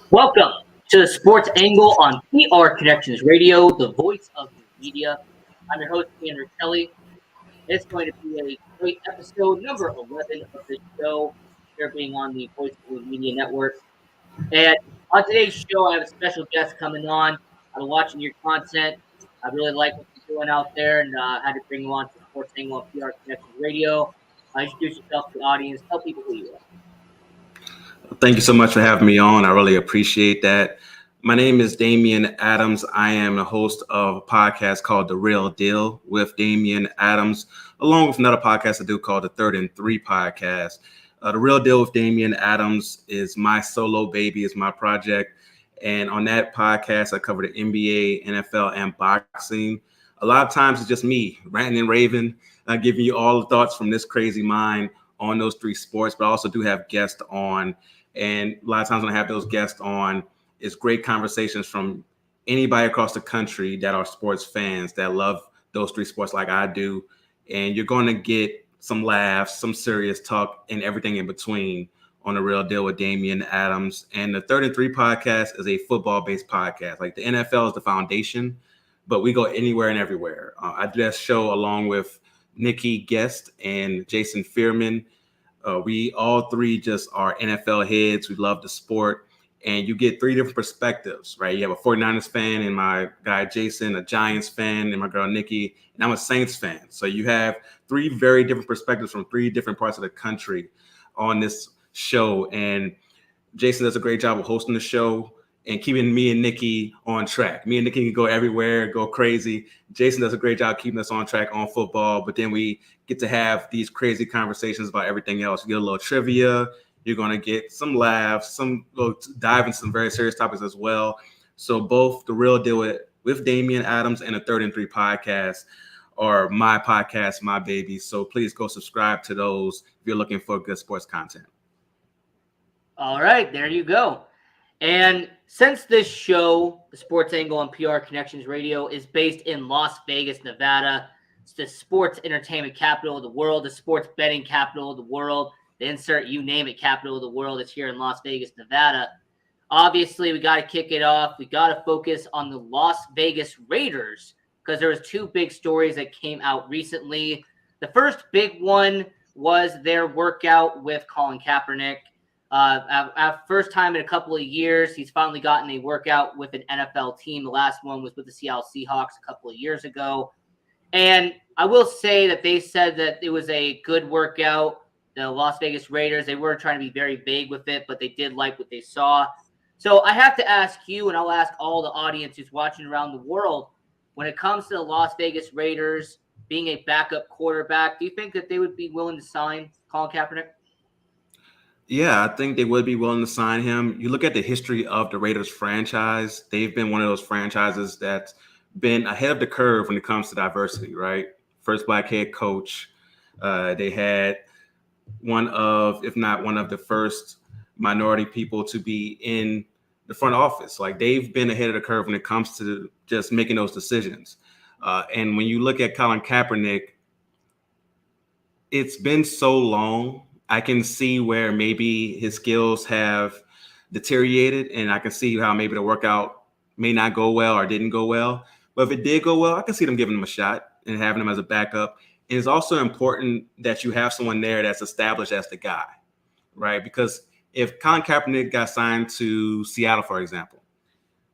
Welcome to the Sports Angle on PR Connections Radio, the voice of the media. I'm your host, Ian Riccelli. It's going to be a great episode, number 11 of this show, here being on the Voice of the Media Network. And on today's show, I have a special guest coming on. I've been watching your content. I really like what you're doing out there, and had to bring you on to Sports Angle on PR Connections Radio. Introduce yourself to the audience. Tell people who you are. Thank you so much for having me on. I really appreciate that. My name is Damian Adams. I am a host of a podcast called The Real Deal with Damian Adams, along with another podcast I do called The Third and Three Podcast. The Real Deal with Damian Adams is my solo baby, is my project. And on that podcast, I cover the NBA, NFL, and boxing. A lot of times it's just me, ranting and raving, giving you all the thoughts from this crazy mind on those three sports, but I also do have guests on. And a lot of times when I have those guests on, it's great conversations from anybody across the country that are sports fans that love those three sports like I do. And you're going to get some laughs, some serious talk, and everything in between on The Real Deal with Damian Adams. And the Third and Three podcast is a football-based podcast. Like the NFL is the foundation, but we go anywhere and everywhere. I do that show along with Nikki Guest and Jason Fearman. We all three just are NFL heads. We love the sport. And you get three different perspectives, right? You have a 49ers fan and my guy Jason, a Giants fan, and my girl Nikki, and I'm a Saints fan. So you have three very different perspectives from three different parts of the country on this show. And Jason does a great job of hosting the show and keeping me and Nikki on track. Me and Nikki can go everywhere, go crazy. Jason does a great job keeping us on track on football, but then we get to have these crazy conversations about everything else. You get a little trivia. You're going to get some laughs, we'll dive into some very serious topics as well. So both The Real Deal with Damian Adams and the Third and Three podcast are my podcast, my baby. So please go subscribe to those if you're looking for good sports content. All right, there you go. And since this show, the Sports Angle on PR Connections Radio, is based in Las Vegas, Nevada, it's the sports entertainment capital of the world, the sports betting capital of the world, the insert you name it capital of the world is here in Las Vegas, Nevada. Obviously, we got to kick it off. We got to focus on the Las Vegas Raiders because there was two big stories that came out recently. The first big one was their workout with Colin Kaepernick. First time in a couple of years, he's finally gotten a workout with an NFL team. The last one was with the Seattle Seahawks a couple of years ago. And I will say that they said that it was a good workout. The Las Vegas Raiders, they weren't trying to be very vague with it, but they did like what they saw. So I have to ask you, and I'll ask all the audience who's watching around the world, when it comes to the Las Vegas Raiders being a backup quarterback, do you think that they would be willing to sign Colin Kaepernick? Yeah, I think they would be willing to sign him. You look at the history of the Raiders franchise, they've been one of those franchises that's been ahead of the curve when it comes to diversity, right? First black head coach. They had one of, if not one of the first minority people to be in the front office. Like they've been ahead of the curve when it comes to just making those decisions. And when you look at Colin Kaepernick, it's been so long. I can see where maybe his skills have deteriorated, and I can see how maybe the workout may not go well or didn't go well. But if it did go well, I can see them giving him a shot and having him as a backup. And it's also important that you have someone there that's established as the guy, right? Because if Colin Kaepernick got signed to Seattle, for example,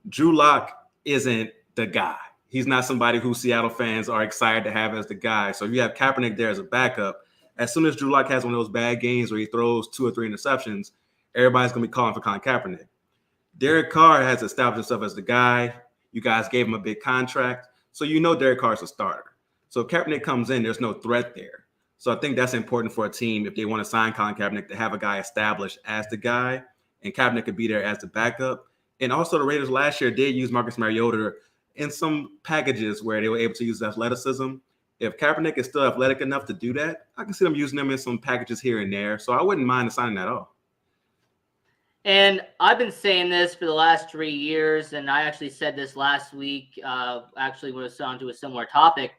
Drew Lock isn't the guy. He's not somebody who Seattle fans are excited to have as the guy. So if you have Kaepernick there as a backup, as soon as Drew Lock has one of those bad games where he throws 2 or 3 interceptions, everybody's going to be calling for Colin Kaepernick. Derek Carr has established himself as the guy. You guys gave him a big contract. So you know Derek Carr's a starter. So if Kaepernick comes in, there's no threat there. So I think that's important for a team if they want to sign Colin Kaepernick to have a guy established as the guy, and Kaepernick could be there as the backup. And also the Raiders last year did use Marcus Mariota in some packages where they were able to use athleticism. If Kaepernick is still athletic enough to do that, I can see them using them in some packages here and there. So I wouldn't mind signing that off. And I've been saying this for the last 3 years, and I actually said this last week, actually when it was on to a similar topic.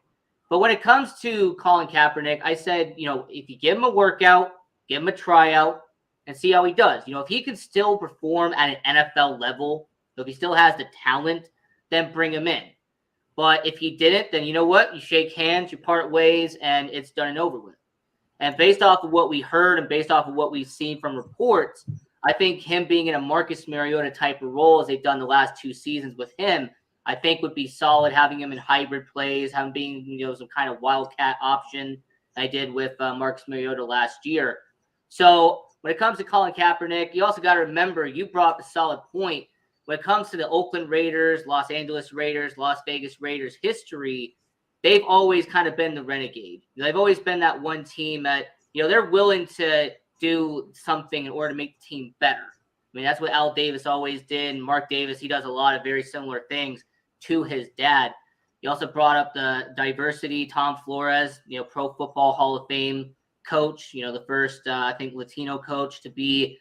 But when it comes to Colin Kaepernick, I said, if you give him a workout, give him a tryout, and see how he does. If he can still perform at an NFL level, if he still has the talent, then bring him in. But if he didn't, then you know what? You shake hands, you part ways, and it's done and over with. And based off of what we heard and based off of what we've seen from reports, I think him being in a Marcus Mariota type of role, as they've done the last 2 seasons with him, I think would be solid. Having him in hybrid plays, having being some kind of wildcat option. I did with Marcus Mariota last year. So when it comes to Colin Kaepernick, you also got to remember, you brought up a solid point. When it comes to the Oakland Raiders, Los Angeles Raiders, Las Vegas Raiders history, they've always kind of been the renegade. They've always been that one team that, they're willing to do something in order to make the team better. I mean, that's what Al Davis always did. And Mark Davis, he does a lot of very similar things to his dad. He also brought up the diversity. Tom Flores, Pro Football Hall of Fame coach, the first, I think, Latino coach to be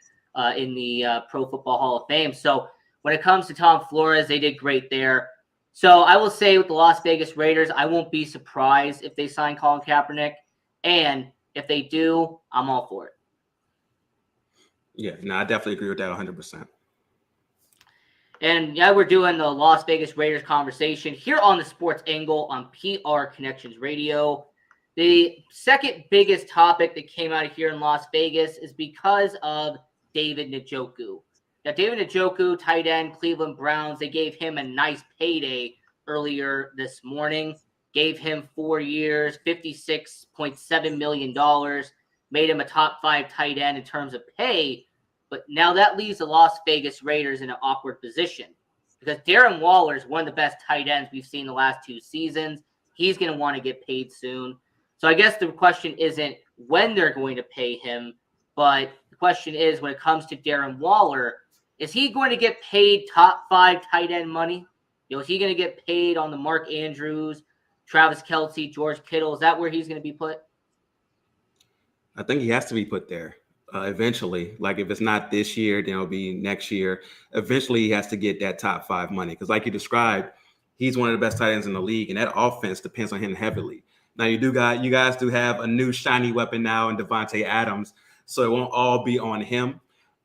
in the Pro Football Hall of Fame. So when it comes to Tom Flores, they did great there. So I will say with the Las Vegas Raiders, I won't be surprised if they sign Colin Kaepernick. And if they do, I'm all for it. Yeah, no, I definitely agree with that 100%. And yeah, we're doing the Las Vegas Raiders conversation here on the Sports Angle on PR Connections Radio. The second biggest topic that came out of here in Las Vegas is because of David Njoku. Now, David Njoku, tight end, Cleveland Browns, they gave him a nice payday earlier this morning. Gave him 4 years, $56.7 million, made him a top 5 tight end in terms of pay. But now that leaves the Las Vegas Raiders in an awkward position because Darren Waller is one of the best tight ends we've seen the last 2 seasons. He's going to want to get paid soon. So I guess the question isn't when they're going to pay him, but the question is when it comes to Darren Waller, is he going to get paid top 5 tight end money? Is he going to get paid on the Mark Andrews, Travis Kelce, George Kittle? Is that where he's going to be put? I think he has to be put there eventually. Like if it's not this year, then it'll be next year. Eventually, he has to get that top 5 money because, like you described, he's one of the best tight ends in the league, and that offense depends on him heavily. Now you guys do have a new shiny weapon now in Davante Adams, so it won't all be on him.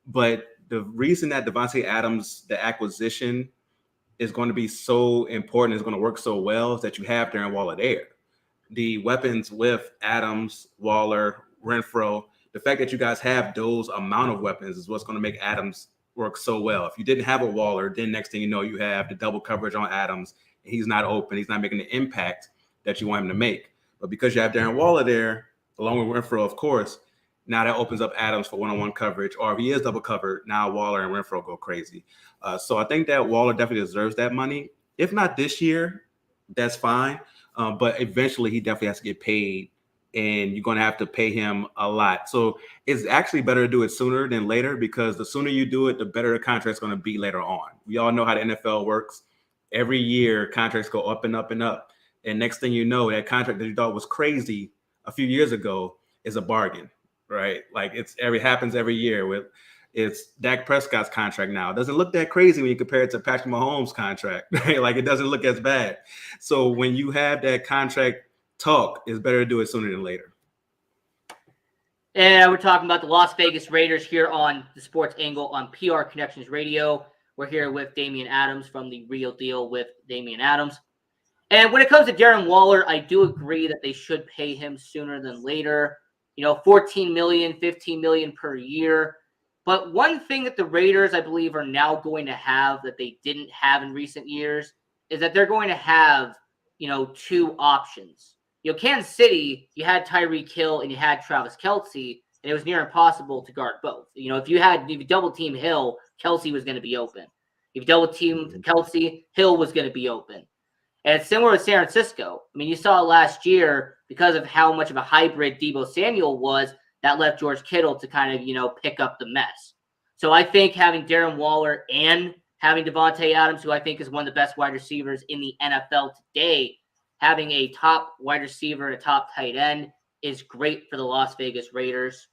But the reason that Davante Adams, the acquisition, is going to be so important, is going to work so well, is that you have Darren Waller there. The weapons with Adams, Waller, Renfro, the fact that you guys have those amount of weapons is what's going to make Adams work so well. If you didn't have a Waller, then next thing you know, you have the double coverage on Adams. And he's not open. He's not making the impact that you want him to make. But because you have Darren Waller there, along with Renfro, of course, now that opens up Adams for one-on-one coverage. Or if he is double covered, now Waller and Renfro go crazy. So I think that Waller definitely deserves that money. If not this year, that's fine. But eventually he definitely has to get paid, and you're going to have to pay him a lot. So it's actually better to do it sooner than later because the sooner you do it, the better the contract's going to be later on. We all know how the NFL works. Every year, contracts go up and up and up. And next thing you know, that contract that you thought was crazy a few years ago is a bargain, right? Like happens every year. It's Dak Prescott's contract now. It doesn't look that crazy when you compare it to Patrick Mahomes' contract, right? Like it doesn't look as bad. So when you have that contract talk, it's better to do it sooner than later. And we're talking about the Las Vegas Raiders here on the Sports Angle on PR Connections Radio. We're here with Damian Adams from The Real Deal with Damian Adams. And when it comes to Darren Waller, I do agree that they should pay him sooner than later. $14 million, $15 million per year. But one thing that the Raiders, I believe, are now going to have that they didn't have in recent years is that they're going to have, 2 options. Kansas City, you had Tyreek Hill and you had Travis Kelce, and it was near impossible to guard both. If you double team Hill, Kelce was going to be open. If you double team Kelce, Hill was going to be open. And it's similar with San Francisco. I mean, you saw it last year because of how much of a hybrid Deebo Samuel was, that left George Kittle to kind of, pick up the mess. So I think having Darren Waller and having Davante Adams, who I think is one of the best wide receivers in the NFL today, having a top wide receiver and a top tight end is great for the Las Vegas Raiders.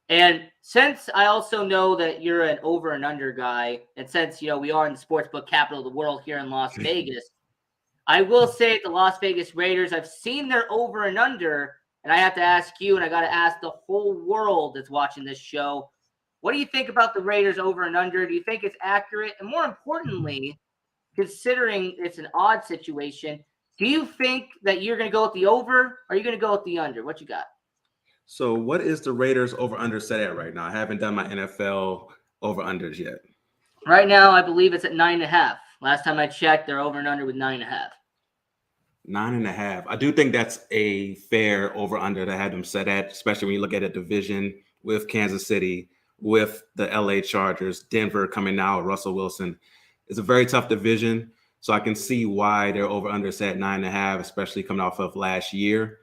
And since I also know that you're an over and under guy, and since, we are in the sportsbook capital of the world here in Las Vegas, I will say the Las Vegas Raiders, I've seen their over and under, and I have to ask you, and I got to ask the whole world that's watching this show, What do you think about the Raiders over and under? Do you think it's accurate? And more importantly, considering it's an odd situation, do you think that you're going to go with the over or are you going to go with the under? What you got? So what is the Raiders over under set at right now? I haven't done my NFL over unders yet. Right now, I believe it's at 9.5. Last time I checked, they're over and under with 9.5. 9.5. I do think that's a fair over under to have them set at, especially when you look at a division with Kansas City, with the LA Chargers, Denver coming now, Russell Wilson. It's a very tough division. So I can see why they're over under set at 9.5, especially coming off of last year.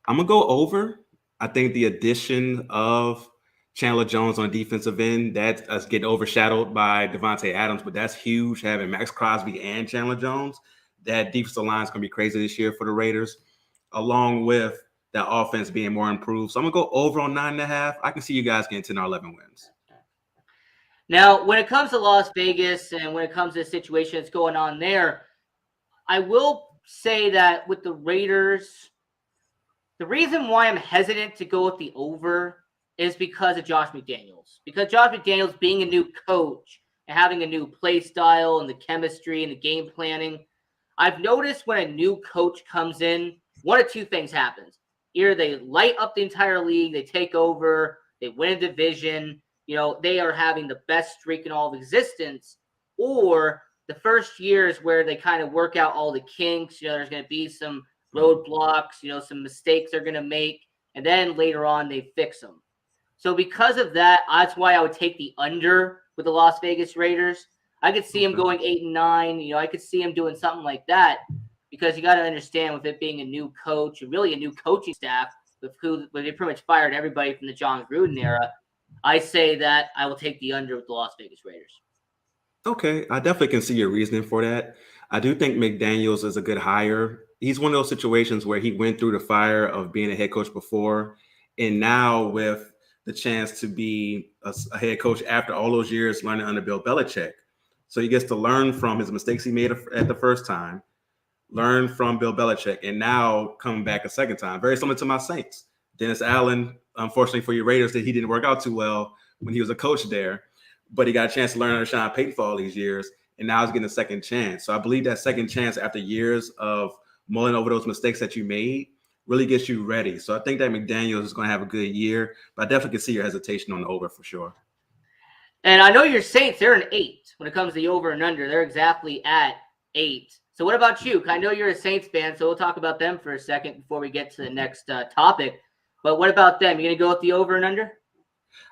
I'm gonna go over. I think the addition of Chandler Jones on the defensive end, that's getting overshadowed by Devontae Adams, but that's huge having Max Crosby and Chandler Jones. That defensive line is going to be crazy this year for the Raiders, along with that offense being more improved. So I'm going to go over on 9.5. I can see you guys getting 10 or 11 wins. Now, when it comes to Las Vegas and when it comes to the situation that's going on there, I will say that with the Raiders, the reason why I'm hesitant to go with the over is because of Josh McDaniels. Because Josh McDaniels being a new coach and having a new play style and the chemistry and the game planning, I've noticed when a new coach comes in, one of two things happens. Either they light up the entire league, they take over, they win a division, they are having the best streak in all of existence, or the first year is where they kind of work out all the kinks. There's going to be some roadblocks, some mistakes they're going to make, and then later on they fix them. So because of that, that's why I would take the under with the Las Vegas Raiders. I could see him going 8-9. I could see him doing something like that because you got to understand with it being a new coach and really a new coaching staff where they pretty much fired everybody from the John Gruden era. I say that I will take the under with the Las Vegas Raiders. Okay, I definitely can see your reasoning for that. I do think McDaniels is a good hire. He's one of those situations where he went through the fire of being a head coach before, and now with the chance to be a head coach after all those years learning under Bill Belichick. So he gets to learn from his mistakes he made at the first time, learn from Bill Belichick, and now coming back a second time. Very similar to my Saints. Dennis Allen, unfortunately for your Raiders, that he didn't work out too well when he was a coach there, but he got a chance to learn under Sean Payton for all these years, and now he's getting a second chance. So I believe that second chance after years of mulling over those mistakes that you made really gets you ready. So I think that McDaniels is going to have a good year, but I definitely can see your hesitation on the over for sure. And I know your Saints, they're an 8 when it comes to the over and under. They're exactly at 8. So what about you? I know you're a Saints fan, so we'll talk about them for a second before we get to the next topic. But what about them? You going to go with the over and under?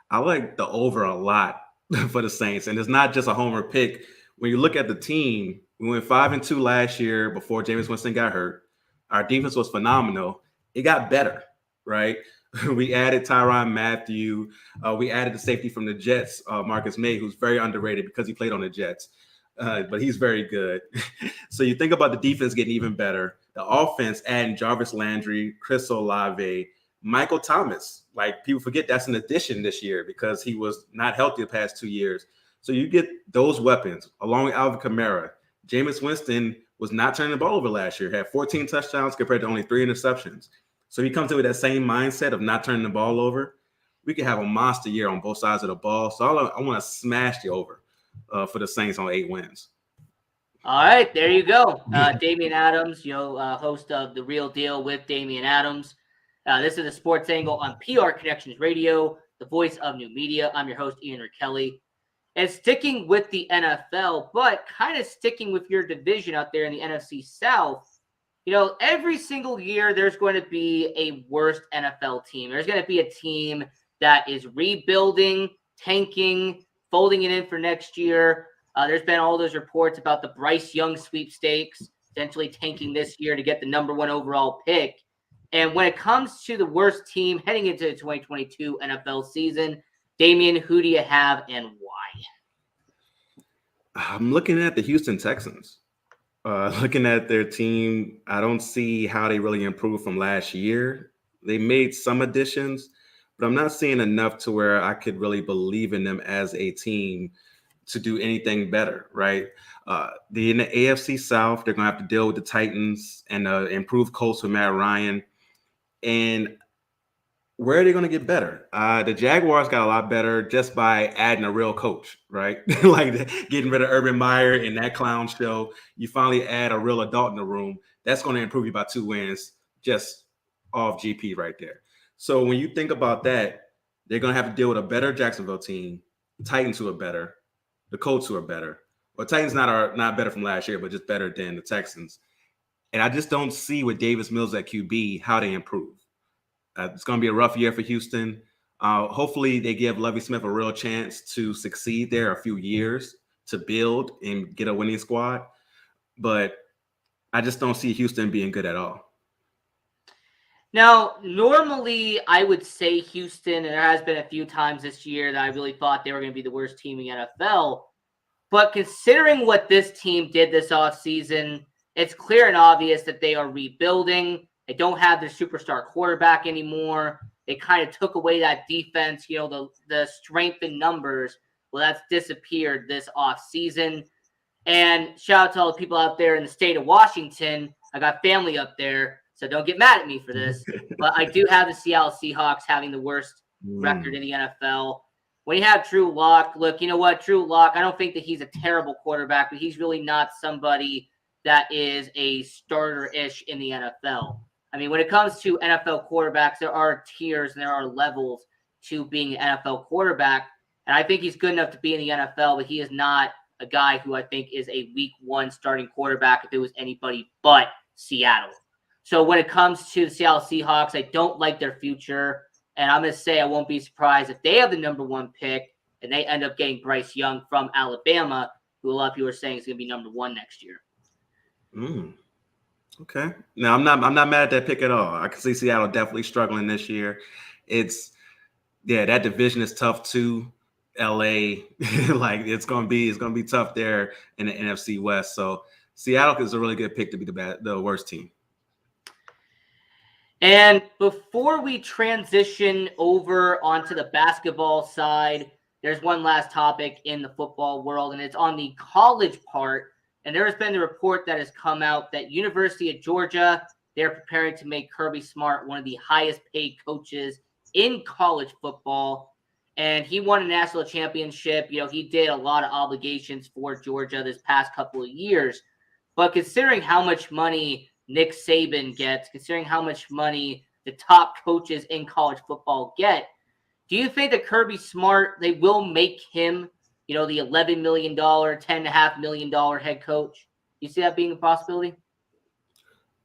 I like the over a lot for the Saints. And it's not just a homer pick. When you look at the team, we went 5-2 last year before Jameis Winston got hurt. Our defense was phenomenal. It got better, right? We added Tyrann Mathieu. We added the safety from the Jets, Marcus May, who's very underrated because he played on the Jets. But he's very good. So you think about the defense getting even better. The offense, adding Jarvis Landry, Chris Olave, Michael Thomas. Like, people forget that's an addition this year because he was not healthy the past 2 years. So you get those weapons along with Alvin Kamara. Jameis Winston was not turning the ball over last year, had 14 touchdowns compared to only 3 interceptions. So he comes in with that same mindset of not turning the ball over. We could have a monster year on both sides of the ball. So I want to smash the over for the Saints on 8 wins. All right, there you go. Damian Adams, host of The Real Deal with Damian Adams. This is the Sports Angle on PR Connections Radio, the voice of new media. I'm your host, Ian Kelly. And sticking with the NFL, but kind of sticking with your division out there in the NFC South, every single year there's going to be a worst NFL team. There's going to be a team that is rebuilding, tanking, folding it in for next year. There's been all those reports about the Bryce Young sweepstakes, essentially tanking this year to get the number 1 overall pick. And when it comes to the worst team heading into the 2022 NFL season, Damian, who do you have and why? I'm looking at the Houston Texans. Looking at their team, I don't see how they really improved from last year. They made some additions, but I'm not seeing enough to where I could really believe in them as a team to do anything better, right? In the AFC South, they're going to have to deal with the Titans and improved Colts with Matt Ryan. And Where are they going to get better? The Jaguars got a lot better just by adding a real coach, right? Like getting rid of Urban Meyer and that clown show. You finally add a real adult in the room. That's going to improve you by 2 wins just off GP right there. So when you think about that, they're going to have to deal with a better Jacksonville team, Titans who are better, the Colts who are better. Well, Titans not better from last year, but just better than the Texans. And I just don't see with Davis Mills at QB how they improve. It's going to be a rough year for Houston. Hopefully, they give Lovie Smith a real chance to succeed there a few years to build and get a winning squad. But I just don't see Houston being good at all. Now, normally I would say Houston, and there has been a few times this year that I really thought they were going to be the worst team in the NFL. But considering what this team did this offseason, it's clear and obvious that they are rebuilding. They don't have their superstar quarterback anymore. They kind of took away that defense, the strength in numbers. Well, that's disappeared this offseason. And shout out to all the people out there in the state of Washington. I got family up there, so don't get mad at me for this. But I do have the Seattle Seahawks having the worst record in the NFL. When you have Drew Lock, look, you know what? Drew Lock, I don't think that he's a terrible quarterback, but he's really not somebody that is a starter-ish in the NFL. I mean, when it comes to NFL quarterbacks, there are tiers and there are levels to being an NFL quarterback. And I think he's good enough to be in the NFL, but he is not a guy who I think is a week one starting quarterback if it was anybody but Seattle. So when it comes to the Seattle Seahawks, I don't like their future. And I'm going to say I won't be surprised if they have the number one pick and they end up getting Bryce Young from Alabama, who a lot of people are saying is going to be number one next year. Okay. Now I'm not mad at that pick at all. I can see Seattle definitely struggling this year. That division is tough too. LA, like it's gonna be tough there in the NFC West. So Seattle is a really good pick to be the worst team. And before we transition over onto the basketball side, there's one last topic in the football world, and it's on the college part. And there has been a report that has come out that University of Georgia, they're preparing to make Kirby Smart one of the highest paid coaches in college football. And he won a national championship. He did a lot of obligations for Georgia this past couple of years. But considering how much money Nick Saban gets, considering how much money the top coaches in college football get, do you think that Kirby Smart, they will make him, the $11 million, $10.5 million head coach? You see that being a possibility?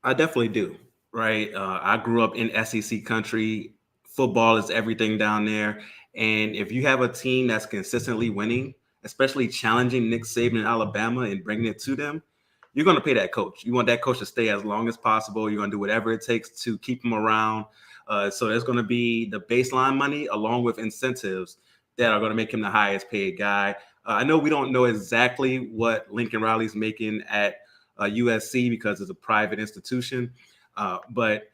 I definitely do. Right. I grew up in SEC country. Football is everything down there. And if you have a team that's consistently winning, especially challenging Nick Saban in Alabama and bringing it to them, you're going to pay that coach. You want that coach to stay as long as possible. You're going to do whatever it takes to keep him around. So there's going to be the baseline money along with incentives that are going to make him the highest paid guy. I know we don't know exactly what Lincoln Riley's making at USC because it's a private institution, but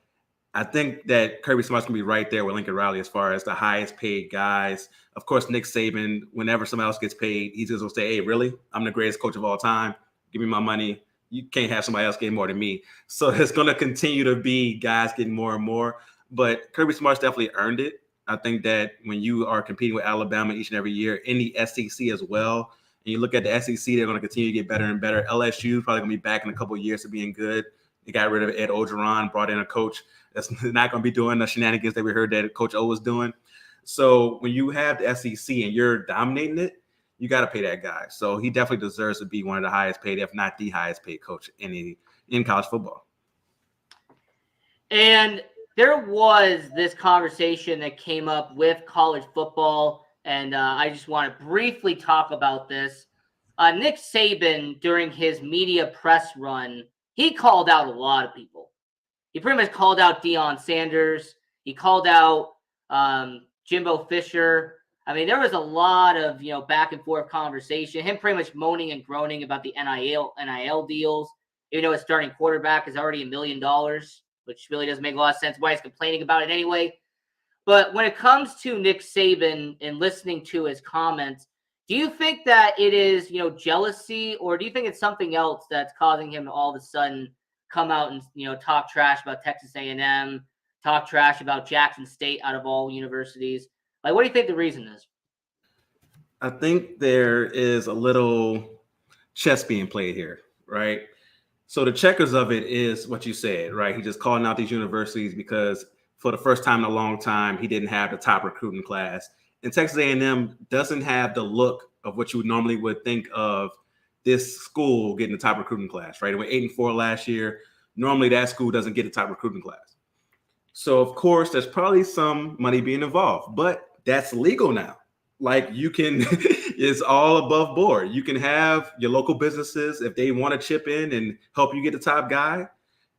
I think that Kirby Smart's going to be right there with Lincoln Riley as far as the highest paid guys. Of course, Nick Saban, whenever someone else gets paid, he's just going to say, hey, really? I'm the greatest coach of all time. Give me my money. You can't have somebody else getting more than me. So it's going to continue to be guys getting more and more. But Kirby Smart's definitely earned it. I think that when you are competing with Alabama each and every year, in the SEC as well, and you look at the SEC, they're going to continue to get better and better. LSU probably going to be back in a couple of years to being good. They got rid of Ed Ogeron, brought in a coach that's not going to be doing the shenanigans that we heard that Coach O was doing. So when you have the SEC and you're dominating it, you got to pay that guy. So he definitely deserves to be one of the highest paid, if not the highest paid coach in college football. And there was this conversation that came up with college football, and I just want to briefly talk about this. Nick Saban, during his media press run, he called out a lot of people. He pretty much called out Deion Sanders. He called out Jimbo Fisher. I mean, there was a lot of, back and forth conversation, him pretty much moaning and groaning about the NIL deals. Even though his starting quarterback is already $1 million, which really doesn't make a lot of sense why he's complaining about it anyway. But when it comes to Nick Saban and listening to his comments, do you think that it is, jealousy, or do you think it's something else that's causing him to all of a sudden come out and, talk trash about Texas A&M, talk trash about Jackson State out of all universities. Like, what do you think the reason is? I think there is a little chess being played here, right? So the checkers of it is what you said, right? He just calling out these universities because for the first time in a long time, he didn't have the top recruiting class. And Texas A&M doesn't have the look of what you normally would think of this school getting the top recruiting class, right? It went 8-4 last year. Normally that school doesn't get the top recruiting class. So of course, there's probably some money being involved, but that's legal now. Like you can, it's all above board. You can have your local businesses if they want to chip in and help you get the top guy.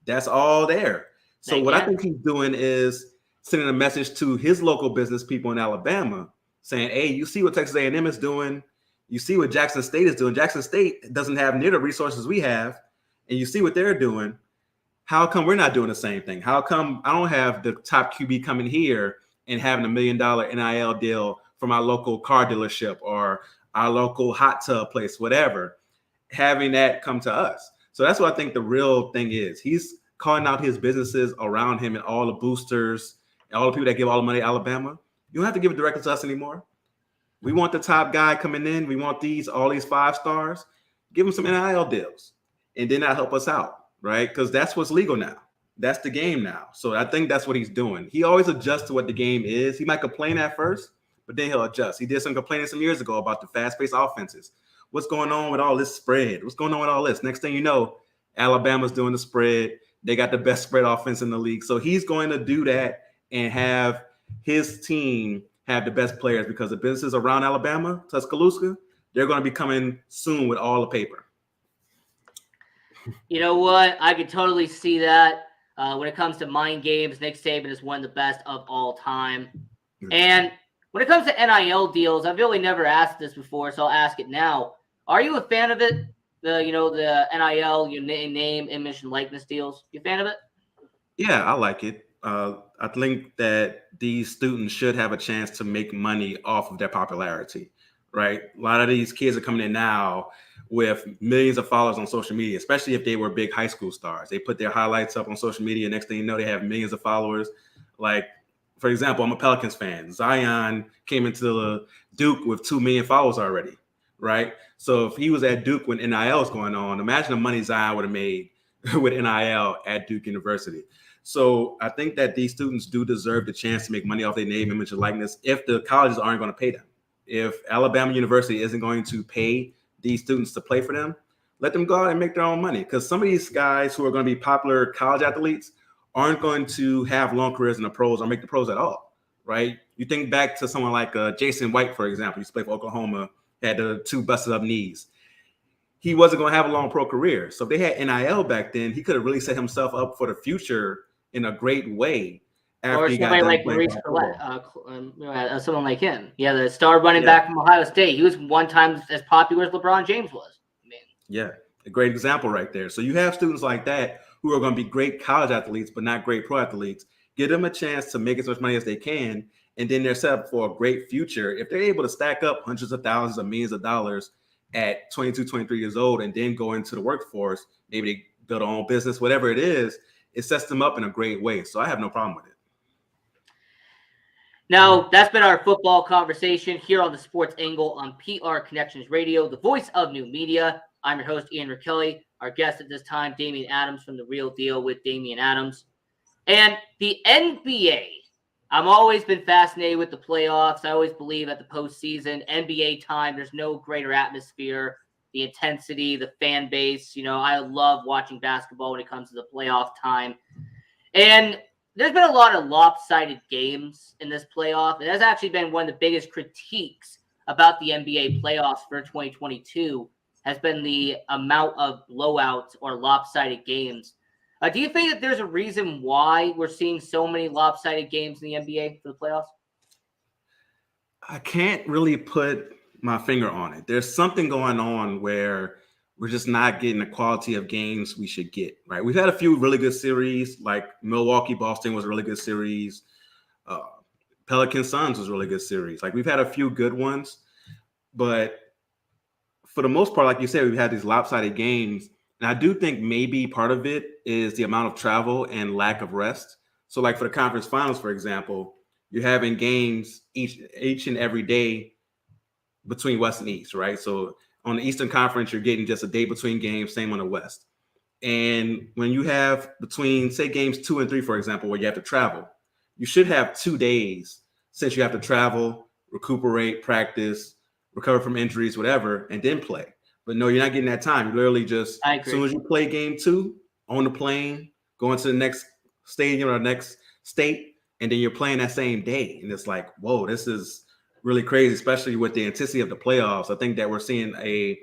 That's all there. So what I think he's doing is sending a message to his local business people in Alabama, saying, "Hey, you see what Texas A&M is doing? You see what Jackson State is doing. Jackson State doesn't have near the resources we have, and you see what they're doing. How come we're not doing the same thing? How come I don't have the top QB coming here and having $1 million NIL deal from our local car dealership or our local hot tub place, whatever, having that come to us?" So that's what I think the real thing is. He's calling out his businesses around him and all the boosters and all the people that give all the money to Alabama. You don't have to give it directly to us anymore. We want the top guy coming in. We want all these 5 stars. Give them some NIL deals, and then that help us out, right? Because that's what's legal now. That's the game now. So I think that's what he's doing. He always adjusts to what the game is. He might complain at first, but then he'll adjust. He did some complaining some years ago about the fast-paced offenses. What's going on with all this spread? What's going on with all this? Next thing you know, Alabama's doing the spread. They got the best spread offense in the league. So he's going to do that and have his team have the best players because the businesses around Alabama, Tuscaloosa, they're going to be coming soon with all the paper. You know what? I could totally see that. When it comes to mind games, Nick Saban is one of the best of all time. And when it comes to NIL deals, I've really never asked this before, so I'll ask it now. Are you a fan of it? The NIL, your name, image, and likeness deals. You a fan of it? Yeah, I like it. I think that these students should have a chance to make money off of their popularity, right? A lot of these kids are coming in now with millions of followers on social media, especially if they were big high school stars. They put their highlights up on social media. Next thing you know, they have millions of followers. Like, for example, I'm a Pelicans fan. Zion came into Duke with 2 million followers already, right? So if he was at Duke when NIL was going on, imagine the money Zion would have made with NIL at Duke University. So I think that these students do deserve the chance to make money off their name, image, and likeness if the colleges aren't going to pay them. If Alabama University isn't going to pay these students to play for them, let them go out and make their own money. Because some of these guys who are going to be popular college athletes aren't going to have long careers in the pros or make the pros at all, right? You think back to someone like Jason White, for example. He used to play for Oklahoma, had the 2 busted up knees. He wasn't going to have a long pro career. So if they had NIL back then, he could have really set himself up for the future in a great way. Or somebody like Maurice Collette, someone like him. Yeah, the star running back from Ohio State. He was one time as popular as LeBron James was. Yeah, a great example right there. So you have students like that who are going to be great college athletes, but not great pro athletes. Give them a chance to make as much money as they can, and then they're set up for a great future. If they're able to stack up hundreds of thousands of millions of dollars at 22, 23 years old and then go into the workforce, maybe they build their own business, whatever it is, it sets them up in a great way. So I have no problem with it. Now, that's been our football conversation here on the Sports Angle on PR Connections Radio, the voice of new media. I'm your host, Ian Kelly. Our guest at this time, Damian Adams from The Real Deal with Damian Adams. And the NBA, I've always been fascinated with the playoffs. I always believe at the postseason, NBA time, there's no greater atmosphere, the intensity, the fan base. You know, I love watching basketball when it comes to the playoff time. And there's been a lot of lopsided games in this playoff. And that's actually been one of the biggest critiques about the NBA playoffs for 2022 has been the amount of blowouts or lopsided games. Do you think that there's a reason why we're seeing so many lopsided games in the NBA for the playoffs? I can't really put my finger on it. There's something going on where we're just not getting the quality of games we should get, right? We've had a few really good series, like Milwaukee, Boston was a really good series. Pelican Suns was a really good series. Like we've had a few good ones, but for the most part, like you said, we've had these lopsided games. And I do think maybe part of it is the amount of travel and lack of rest. So like for the conference finals, for example, you're having games each and every day between West and East, right? So on the Eastern Conference, you're getting just a day between games, same on the West. And when you have between, say, games 2 and 3, for example, where you have to travel, you should have 2 days since you have to travel, recuperate, practice, recover from injuries, whatever, and then play. But no, you're not getting that time. You literally just, as soon as you play game 2, on the plane, going to the next stadium or next state, and then you're playing that same day. And it's like, whoa, this is really crazy, especially with the intensity of the playoffs. I think that we're seeing a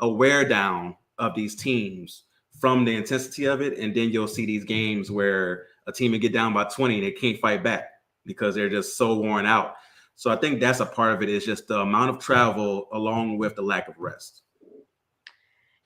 wear down of these teams from the intensity of it. And then you'll see these games where a team will get down by 20 and they can't fight back because they're just so worn out. So I think that's a part of it, is just the amount of travel along with the lack of rest.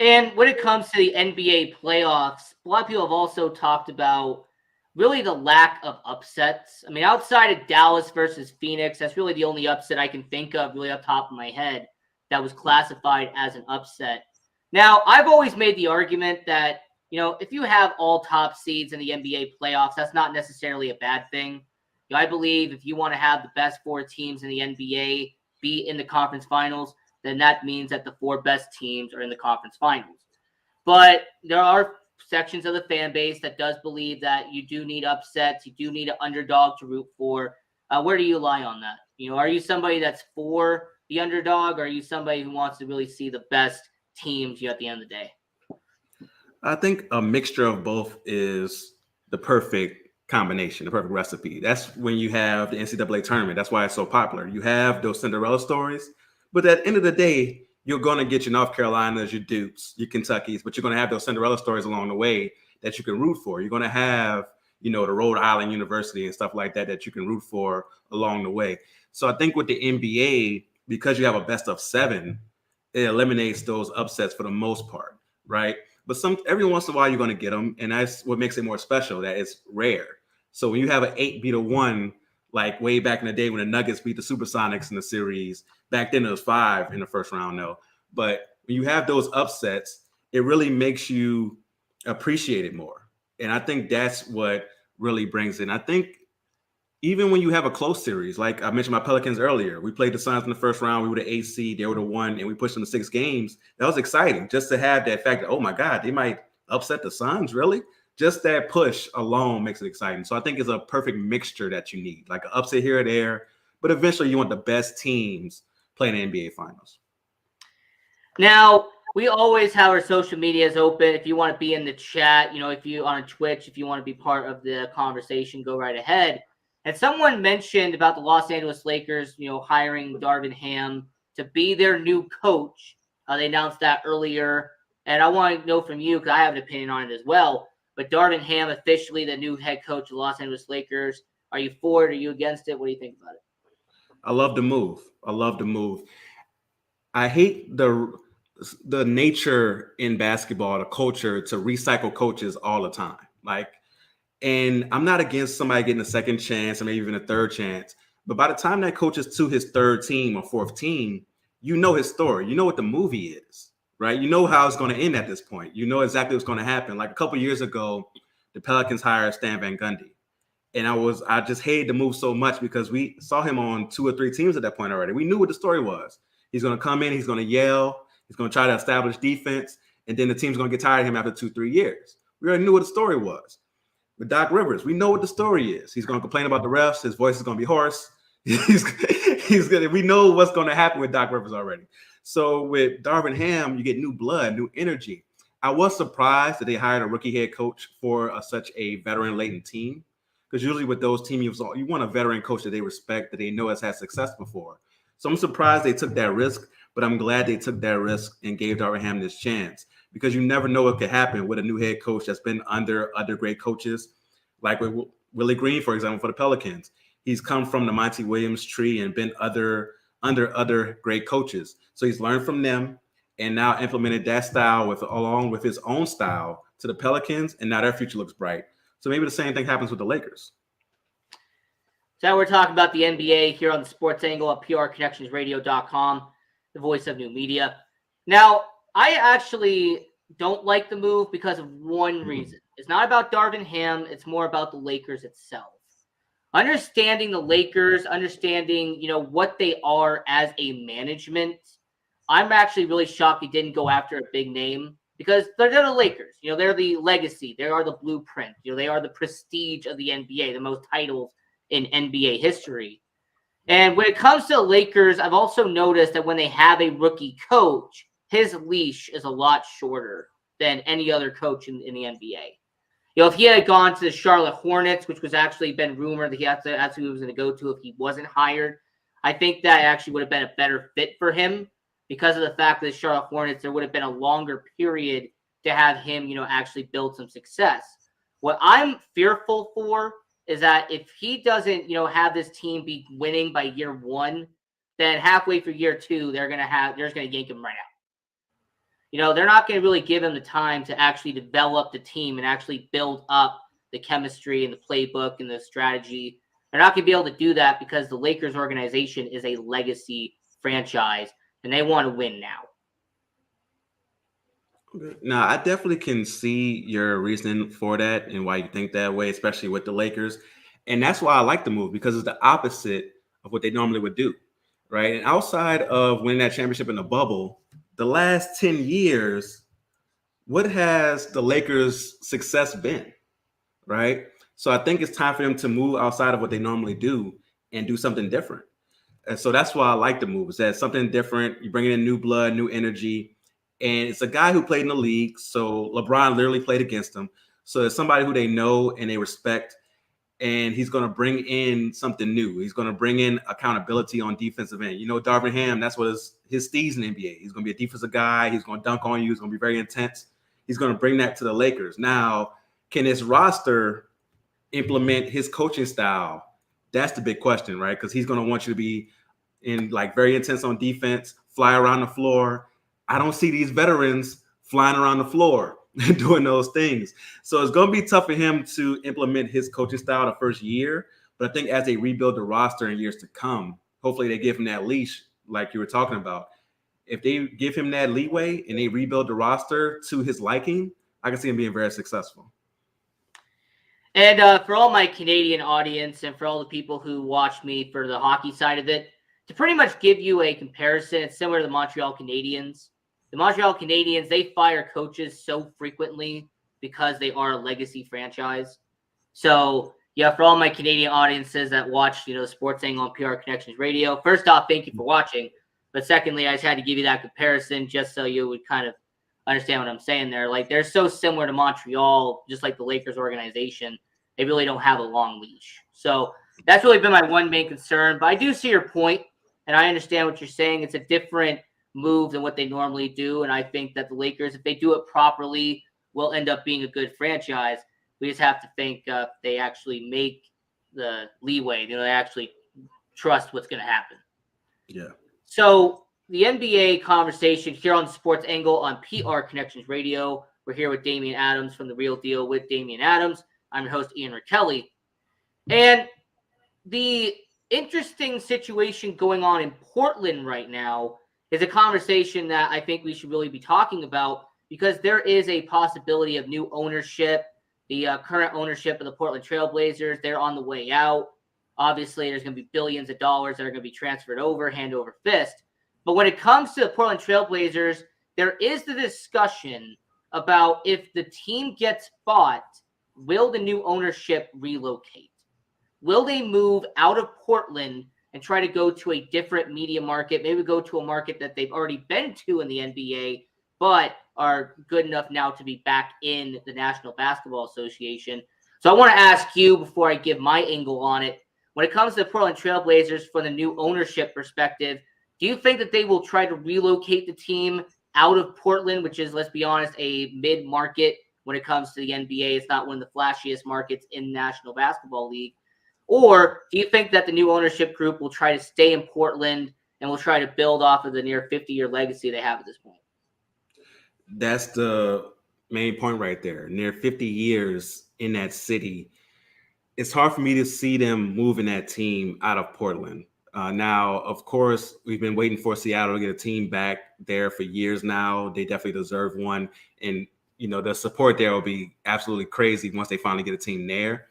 And when it comes to the NBA playoffs, a lot of people have also talked about really the lack of upsets. I mean, outside of Dallas versus Phoenix, that's really the only upset I can think of really off the top of my head that was classified as an upset. Now, I've always made the argument that, if you have all top seeds in the NBA playoffs, that's not necessarily a bad thing. I believe if you want to have the best 4 teams in the NBA be in the conference finals, then that means that the 4 best teams are in the conference finals. But there are sections of the fan base that does believe that you do need upsets, you do need an underdog to root for. Where do you lie on that? Are you somebody that's for the underdog, or are you somebody who wants to really see the best teams at the end of the day? I think a mixture of both is the perfect combination, the perfect recipe. That's when you have the NCAA tournament. That's why it's so popular. You have those Cinderella stories, but at the end of the day, you're going to get your North Carolinas, your Dukes, your Kentuckys, but you're going to have those Cinderella stories along the way that you can root for. You're going to have, the Rhode Island University and stuff like that you can root for along the way. So I think with the NBA, because you have a best of 7, it eliminates those upsets for the most part, right? But every once in a while you're going to get them, and that's what makes it more special, that it's rare. So when you have an 8-1, like way back in the day when the Nuggets beat the Supersonics in the series, back then it was 5 in the first round, though. But when you have those upsets, it really makes you appreciate it more. And I think that's what really brings it. I think even when you have a close series, like I mentioned my Pelicans earlier, we played the Suns in the first round. We were the 8 seed, they were the 1, and we pushed them to 6 games. That was exciting just to have that fact that, oh my God, they might upset the Suns, really? Just that push alone makes it exciting. So I think it's a perfect mixture that you need, like an upset here or there, but eventually you want the best teams playing the NBA Finals. Now, we always have our social medias open. If you want to be in the chat, if you on Twitch, if you want to be part of the conversation, go right ahead. And someone mentioned about the Los Angeles Lakers, hiring Darvin Ham to be their new coach. They announced that earlier. And I want to know from you, because I have an opinion on it as well. But Darvin Ham officially the new head coach of the Los Angeles Lakers. Are you for it? Are you against it? What do you think about it? I love the move. I hate the nature in basketball, the culture to recycle coaches all the time. And I'm not against somebody getting a second chance or maybe even a third chance. But by the time that coach is to his 3rd team or 4th team, you know his story. You know what the movie is, right? You know how it's going to end at this point. You know exactly what's going to happen. Like a couple years ago, the Pelicans hired Stan Van Gundy. And I just hated the move so much because we saw him on 2 or 3 teams at that point already. We knew what the story was. He's going to come in, he's going to yell, he's going to try to establish defense, and then the team's going to get tired of him after 2-3 years. We already knew what the story was. With Doc Rivers, we know what the story is. He's going to complain about the refs. His voice is going to be hoarse. We know what's going to happen with Doc Rivers already. So with Darvin Ham, you get new blood, new energy. I was surprised that they hired a rookie head coach for such a veteran-laden team, because usually with those teams, you want a veteran coach that they respect, that they know has had success before. So I'm surprised they took that risk, but I'm glad they took that risk and gave Darvin Ham this chance, because you never know what could happen with a new head coach that's been under other great coaches, like with Willie Green, for example, for the Pelicans. He's come from the Monty Williams tree and been under other great coaches. So he's learned from them and now implemented that style along with his own style to the Pelicans, and now their future looks bright. So maybe the same thing happens with the Lakers. So we're talking about the NBA here on the Sports Angle at prconnectionsradio.com, the voice of new media. Now, I actually don't like the move because of one reason. It's not about Darvin Ham. It's more about the Lakers itself. Understanding the Lakers, understanding, what they are as a management, I'm actually really shocked he didn't go after a big name because they're the Lakers. They're the legacy. They are the blueprint. They are the prestige of the NBA, the most titles in NBA history. And when it comes to the Lakers, I've also noticed that when they have a rookie coach, his leash is a lot shorter than any other coach in the NBA. If he had gone to the Charlotte Hornets, which was actually been rumored that that's who he was going to go to if he wasn't hired, I think that actually would have been a better fit for him because of the fact that the Charlotte Hornets, there would have been a longer period to have him, actually build some success. What I'm fearful for is that if he doesn't, have this team be winning by year one, then halfway through year two, they're just going to yank him right out. They're not going to really give him the time to actually develop the team and actually build up the chemistry and the playbook and the strategy. They're not going to be able to do that because the Lakers organization is a legacy franchise and they want to win now. No, I definitely can see your reasoning for that and why you think that way, especially with the Lakers. And that's why I like the move, because it's the opposite of what they normally would do, right? And outside of winning that championship in the bubble, the last 10 years, what has the Lakers' success been, right? So I think it's time for them to move outside of what they normally do and do something different. And so that's why I like the move. Is that something different? You're bringing in new blood, new energy. And it's a guy who played in the league. So LeBron literally played against him. So it's somebody who they know and they respect. And he's going to bring in something new. He's going to bring in accountability on defensive end. Darvin Ham, that's what his steez in the NBA. He's going to be a defensive guy. He's going to dunk on you. He's going to be very intense. He's going to bring that to the Lakers. Now, can his roster implement his coaching style? That's the big question, right? Because he's going to want you to be very intense on defense, fly around the floor. I don't see these veterans flying around the floor and doing those things. So it's going to be tough for him to implement his coaching style the first year. But I think as they rebuild the roster in years to come, hopefully they give him that leash like you were talking about. If they give him that leeway and they rebuild the roster to his liking, I can see him being very successful. And for all my Canadian audience and for all the people who watch me for the hockey side of it, to pretty much give you a comparison, it's similar to the Montreal Canadiens. The Montreal Canadiens, they fire coaches so frequently because they are a legacy franchise. So, yeah, for all my Canadian audiences that watch, the Sports Angle on PR Connections Radio, first off, thank you for watching. But secondly, I just had to give you that comparison just so you would kind of understand what I'm saying there. Like, they're so similar to Montreal, just like the Lakers organization. They really don't have a long leash. So that's really been my one main concern. But I do see your point, and I understand what you're saying. It's a different move than what they normally do. And I think that the Lakers, if they do it properly, will end up being a good franchise. We just have to think they actually make the leeway. They actually trust what's going to happen. Yeah. So the NBA conversation here on the Sports Angle on PR Connections Radio. We're here with Damian Adams from The Real Deal with Damian Adams. I'm your host, Ian Rakelli. And the interesting situation going on in Portland right now is a conversation that I think we should really be talking about because there is a possibility of new ownership. The current ownership of the Portland Trailblazers, they're on the way out. Obviously, there's going to be billions of dollars that are going to be transferred over, hand over fist. But when it comes to the Portland Trailblazers, there is the discussion about if the team gets bought, will the new ownership relocate? Will they move out of Portland and try to go to a different media market, maybe go to a market that they've already been to in the NBA, but are good enough now to be back in the National Basketball Association? So I want to ask you before I give my angle on it, when it comes to the Portland Trailblazers from the new ownership perspective, do you think that they will try to relocate the team out of Portland, which is, let's be honest, a mid-market when it comes to the NBA? It's not one of the flashiest markets in the National Basketball League. Or do you think that the new ownership group will try to stay in Portland and will try to build off of the near 50-year legacy they have at this point? That's the main point right there. Near 50 years in that city. It's hard for me to see them moving that team out of Portland. Now, of course, we've been waiting for Seattle to get a team back there for years now. They definitely deserve one. And the support there will be absolutely crazy once they finally get a team there.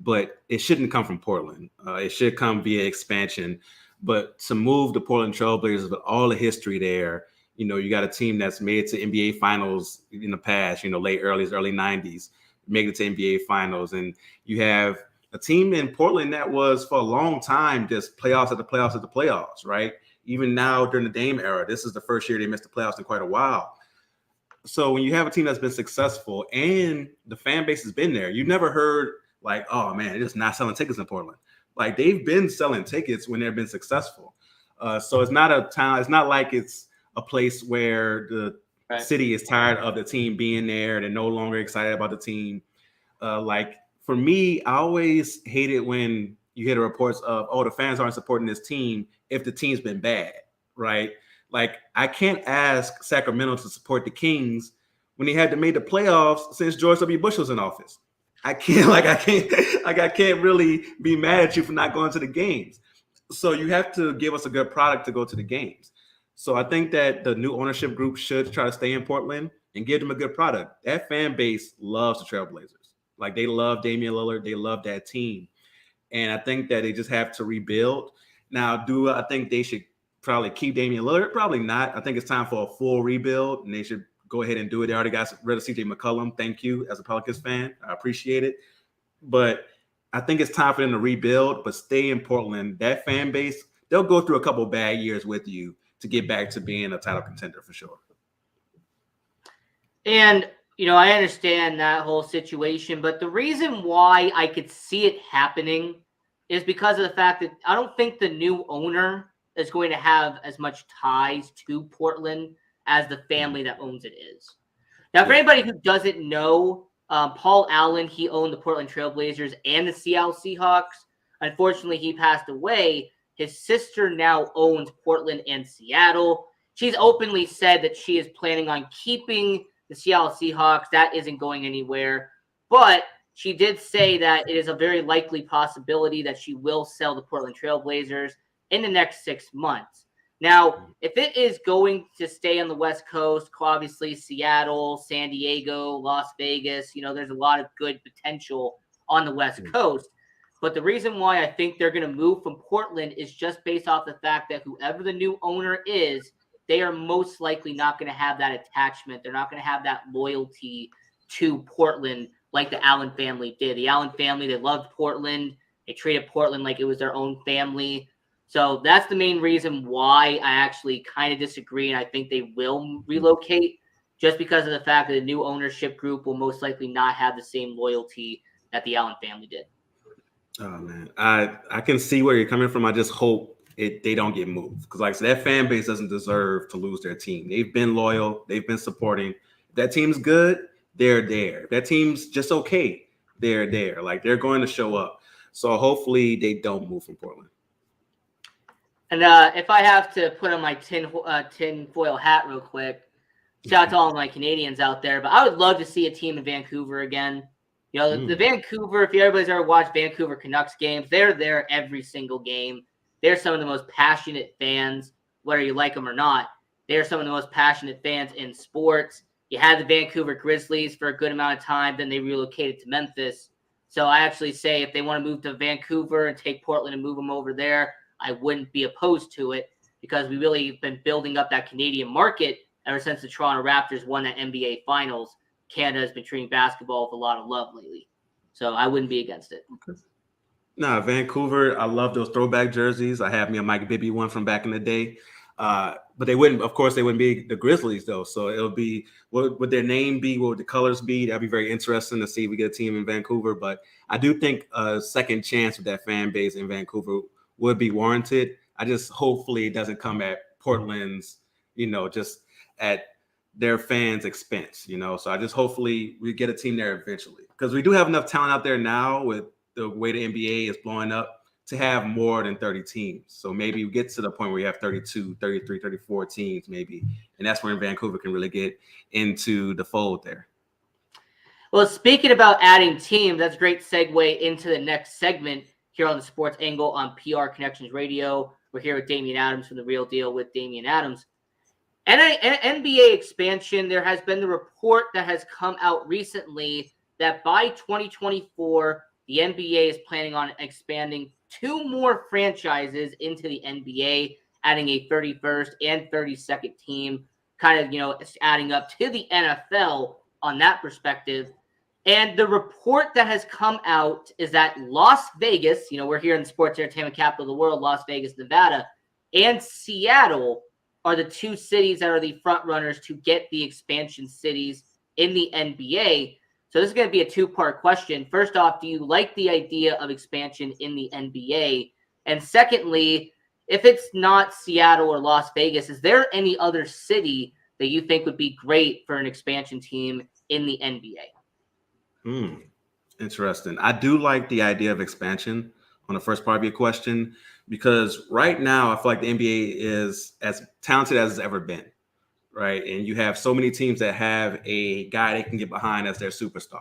But it shouldn't come from Portland. It should come via expansion. But to move the Portland Trailblazers with all the history there, you got a team that's made it to NBA Finals in the past, early 90s, make it to NBA Finals. And you have a team in Portland that was for a long time just playoffs at the playoffs at the playoffs, right? Even now during the Dame era, this is the first year they missed the playoffs in quite a while. So when you have a team that's been successful and the fan base has been there, you've never heard like, oh man, they're just not selling tickets in Portland. Like they've been selling tickets when they've been successful. So it's not a town. It's not like it's a place where the city is tired of the team being there. They're no longer excited about the team. Like for me, I always hate it when you hear the reports of, oh, the fans aren't supporting this team if the team's been bad, right? Like I can't ask Sacramento to support the Kings when they had made the playoffs since George W. Bush was in office. I can't really be mad at you for not going to the games. So you have to give us a good product to go to the games. So I think that the new ownership group should try to stay in Portland and give them a good product. That fan base loves the Trailblazers. Like they love Damian Lillard. They love that team. And I think that they just have to rebuild. Now, do I think they should probably keep Damian Lillard? Probably not. I think it's time for a full rebuild, and they should go ahead and do it. They already got rid of CJ McCollum. Thank you as a Pelicans fan. I appreciate it. But I think it's time for them to rebuild, but stay in Portland. That fan base, they'll go through a couple of bad years with you to get back to being a title contender for sure. And, I understand that whole situation, but the reason why I could see it happening is because of the fact that I don't think the new owner is going to have as much ties to Portland as the family that owns it is. Now, for anybody who doesn't know, Paul Allen, he owned the Portland Trailblazers and the Seattle Seahawks. Unfortunately, he passed away. His sister now owns Portland and Seattle. She's openly said that she is planning on keeping the Seattle Seahawks. That isn't going anywhere. But she did say that it is a very likely possibility that she will sell the Portland Trailblazers in the next 6 months. Now, if it is going to stay on the West Coast, obviously Seattle, San Diego, Las Vegas, there's a lot of good potential on the West Coast. But the reason why I think they're going to move from Portland is just based off the fact that whoever the new owner is, they are most likely not going to have that attachment. They're not going to have that loyalty to Portland like the Allen family did. The Allen family, they loved Portland. They treated Portland like it was their own family. So that's the main reason why I actually kind of disagree, and I think they will relocate just because of the fact that the new ownership group will most likely not have the same loyalty that the Allen family did. Oh, man. I can see where you're coming from. I just hope they don't get moved. Because, like I said, that fan base doesn't deserve to lose their team. They've been loyal. They've been supporting. If that team's good, they're there. If that team's just okay, they're there. Like, they're going to show up. So hopefully they don't move from Portland. And if I have to put on my tinfoil hat real quick, shout out to all my Canadians out there. But I would love to see a team in Vancouver again. The Vancouver, if everybody's ever watched Vancouver Canucks games, they're there every single game. They're some of the most passionate fans, whether you like them or not. They're some of the most passionate fans in sports. You had the Vancouver Grizzlies for a good amount of time. Then they relocated to Memphis. So I actually say if they want to move to Vancouver and take Portland and move them over there, I wouldn't be opposed to it because we really have been building up that Canadian market ever since the Toronto Raptors won that NBA Finals. Canada has been treating basketball with a lot of love lately. So I wouldn't be against it. Okay. Nah, Vancouver, I love those throwback jerseys. I have me a Mike Bibby one from back in the day. But they wouldn't be the Grizzlies, though. So it'll be, what would their name be? What would the colors be? That'd be very interesting to see if we get a team in Vancouver. But I do think a second chance with that fan base in Vancouver would be warranted. I just hopefully it doesn't come at Portland's, just at their fans' expense, So I just hopefully we get a team there eventually. Because we do have enough talent out there now with the way the NBA is blowing up to have more than 30 teams. So maybe we get to the point where we have 32, 33, 34 teams maybe. And that's when Vancouver can really get into the fold there. Well, speaking about adding teams, that's a great segue into the next segment here on the Sports Angle on PR Connections Radio. We're here with Damian Adams from The Real Deal with Damian Adams. NBA expansion, there has been the report that has come out recently that by 2024, the NBA is planning on expanding 2 more franchises into the NBA, adding a 31st and 32nd team, kind of, adding up to the NFL on that perspective. And the report that has come out is that Las Vegas, we're here in the sports entertainment capital of the world, Las Vegas, Nevada, and Seattle are the 2 cities that are the front runners to get the expansion cities in the NBA. So this is going to be a 2-part question. First off, do you like the idea of expansion in the NBA? And secondly, if it's not Seattle or Las Vegas, is there any other city that you think would be great for an expansion team in the NBA? Interesting. I do like the idea of expansion on the first part of your question, because right now I feel like the NBA is as talented as it's ever been, right? And you have so many teams that have a guy they can get behind as their superstar.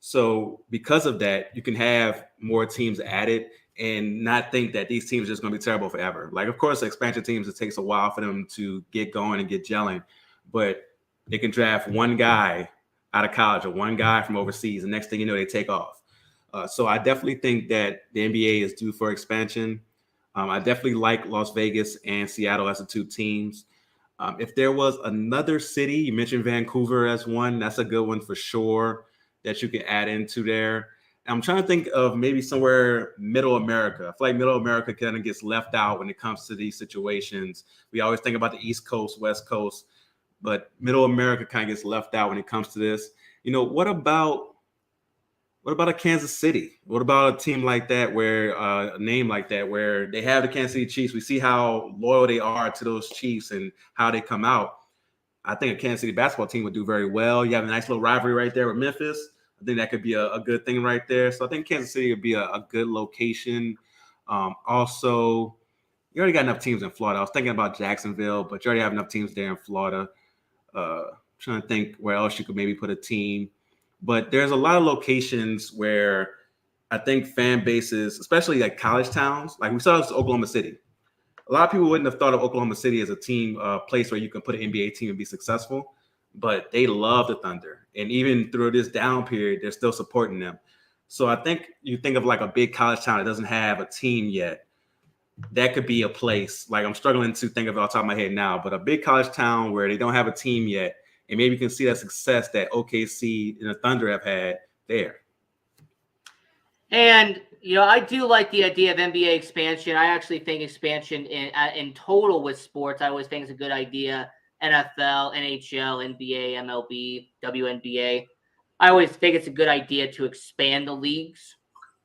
So because of that, you can have more teams added and not think that these teams are just going to be terrible forever. Like, of course, expansion teams, it takes a while for them to get going and get gelling, but they can draft one guy out of college or one guy from overseas, and next thing you know, they take off. So I definitely think that the NBA is due for expansion. I definitely like Las Vegas and Seattle as the 2 teams. If there was another city, you mentioned Vancouver as one, that's a good one for sure that you can add into there. And I'm trying to think of maybe somewhere middle America. I feel like middle America kind of gets left out when it comes to these situations. We always think about the East Coast, West Coast, but middle America kind of gets left out when it comes to this. What about a Kansas City? What about a team like that, where a name like that, where they have the Kansas City Chiefs? We see how loyal they are to those Chiefs and how they come out. I think a Kansas City basketball team would do very well. You have a nice little rivalry right there with Memphis. I think that could be a good thing right there. So I think Kansas City would be a good location. Also, you already got enough teams in Florida. I was thinking about Jacksonville, but you already have enough teams there in Florida. Trying to think where else you could maybe put a team. But there's a lot of locations where I think fan bases, especially like college towns, like we saw this in Oklahoma City. A lot of people wouldn't have thought of Oklahoma City as a team, place where you can put an NBA team and be successful, but they love the Thunder. And even through this down period, they're still supporting them. So I think you think of like a big college town that doesn't have a team yet. That could be a place. Like, I'm struggling to think of it off the top of my head now, but a big college town where they don't have a team yet, and maybe you can see that success that OKC and the Thunder have had there. And, I do like the idea of NBA expansion. I actually think expansion in total with sports, I always think is a good idea. NFL, NHL, NBA, MLB, WNBA. I always think it's a good idea to expand the leagues.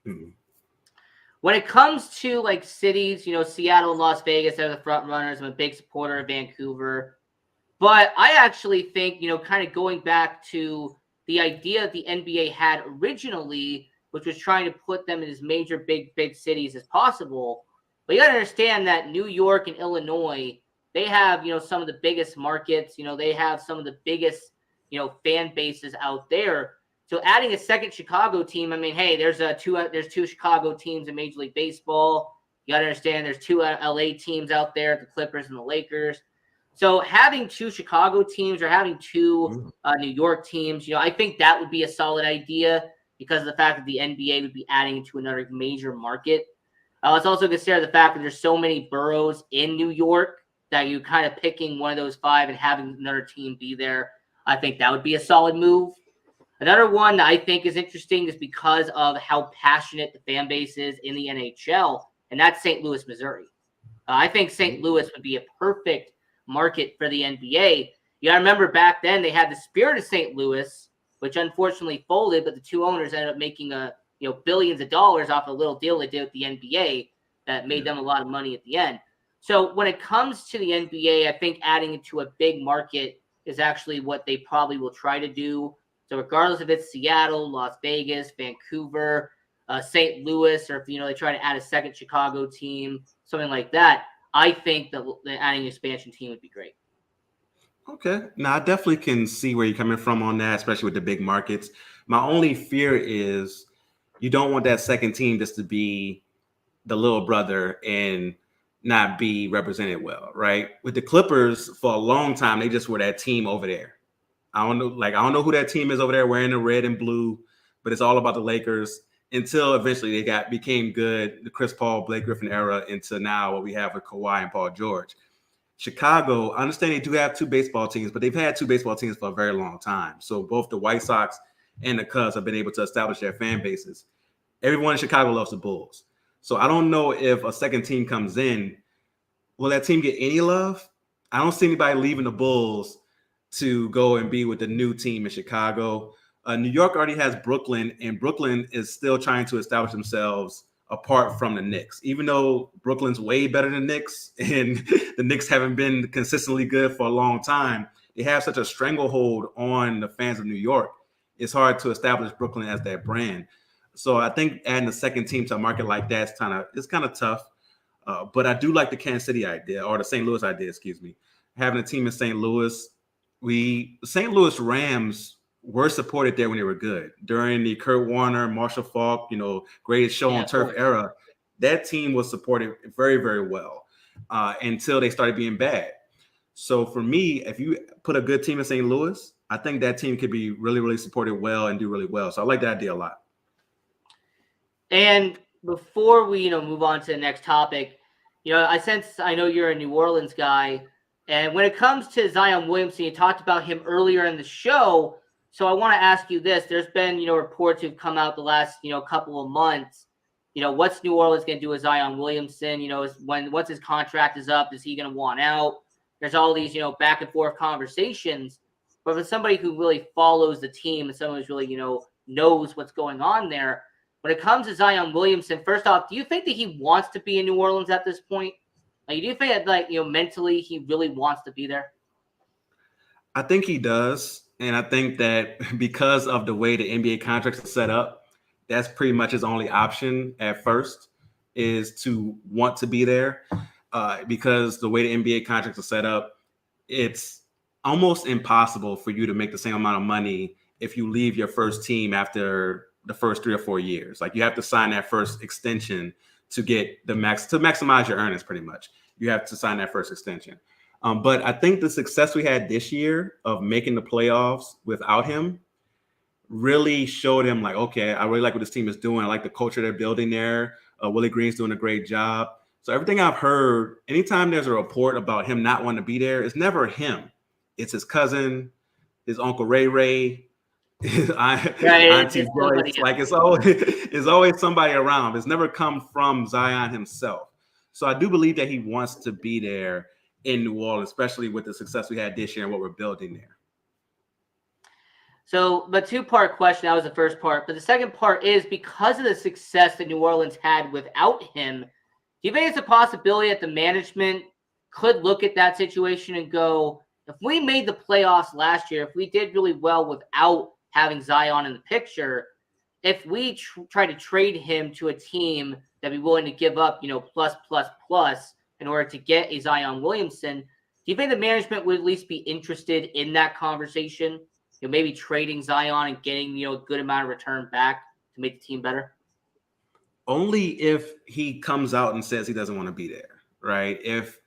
Mm-hmm. When it comes to like cities, Seattle and Las Vegas are the front runners. I'm a big supporter of Vancouver. But I actually think, kind of going back to the idea that the NBA had originally, which was trying to put them in as major big cities as possible. But you got to understand that New York and Illinois, they have, some of the biggest markets. They have some of the biggest, fan bases out there. So adding a second Chicago team, I mean, hey, there's two Chicago teams in Major League Baseball. You got to understand there's 2 LA teams out there, the Clippers and the Lakers. So having 2 Chicago teams or having 2 New York teams, I think that would be a solid idea because of the fact that the NBA would be adding to another major market. Let's also consider the fact that there's so many boroughs in New York that you kind of picking one of those 5 and having another team be there. I think that would be a solid move. Another one that I think is interesting is because of how passionate the fan base is in the NHL, and that's St. Louis, Missouri. I think St. Louis would be a perfect market for the NBA. You got to remember back then they had the Spirit of St. Louis, which unfortunately folded, but the 2 owners ended up making billions of dollars off a little deal they did with the NBA that made them a lot of money at the end. So when it comes to the NBA, I think adding it to a big market is actually what they probably will try to do. So regardless if it's Seattle, Las Vegas, Vancouver, St. Louis, or if they try to add a second Chicago team, something like that, I think that adding an expansion team would be great. Okay. Now, I definitely can see where you're coming from on that, especially with the big markets. My only fear is you don't want that second team just to be the little brother and not be represented well, right? With the Clippers, for a long time, they just were that team over there. I don't know who that team is over there wearing the red and blue, but it's all about the Lakers until eventually they became good, the Chris Paul, Blake Griffin era, into now what we have with Kawhi and Paul George. Chicago, I understand they do have two baseball teams, but they've had two baseball teams for a very long time. So both the White Sox and the Cubs have been able to establish their fan bases. Everyone in Chicago loves the Bulls. So I don't know if a second team comes in, will that team get any love? I don't see anybody leaving the Bulls to go and be with the new team in Chicago. New York already has Brooklyn, and Brooklyn is still trying to establish themselves apart from the Knicks. Even though Brooklyn's way better than the Knicks, and the Knicks haven't been consistently good for a long time, they have such a stranglehold on the fans of New York. It's hard to establish Brooklyn as that brand. So I think adding a second team to a market like that is kind of tough. But I do like the Kansas City idea, or the St. Louis idea, excuse me. Having a team in St. Louis, St. Louis Rams were supported there when they were good. During the Kurt Warner, Marshall Faulk, greatest show on turf era, that team was supported very, very well until they started being bad. So for me, if you put a good team in St. Louis, I think that team could be really, really supported well and do really well. So I like that idea a lot. And before we, move on to the next topic, I know you're a New Orleans guy, and when it comes to Zion Williamson, you talked about him earlier in the show. So I want to ask you this: there's been, reports who've come out the last, couple of months. What's New Orleans going to do with Zion Williamson? Once his contract is up, is he going to want out? There's all these, back and forth conversations. But for somebody who really follows the team and someone who's really, knows what's going on there, when it comes to Zion Williamson, first off, do you think that he wants to be in New Orleans at this point? Do you think that, mentally he really wants to be there? I think he does. And I think that because of the way the NBA contracts are set up, that's pretty much his only option at first, is to want to be there. Because the way the NBA contracts are set up, it's almost impossible for you to make the same amount of money if you leave your first team after the first 3 or 4 years. Like, you have to sign that first extension to get to maximize your earnings. Pretty much, you have to sign that first extension. But I think the success we had this year of making the playoffs without him really showed him, like, okay, I really like what this team is doing. I like the culture they're building there. Willie Green's doing a great job. So everything I've heard, anytime there's a report about him not wanting to be there, it's never him. It's his cousin, his Uncle Ray, his Auntie Joyce. Like, it's always somebody around. It's never come from Zion himself. So I do believe that he wants to be there in New Orleans, especially with the success we had this year and what we're building there. So the two-part question, that was the first part. But the second part is, because of the success that New Orleans had without him, do you think it's a possibility that the management could look at that situation and go, if we made the playoffs last year, if we did really well without having Zion in the picture, if we try to trade him to a team that'd be willing to give up, plus in order to get a Zion Williamson, do you think the management would at least be interested in that conversation? Maybe trading Zion and getting, a good amount of return back to make the team better? Only if he comes out and says he doesn't want to be there, right? If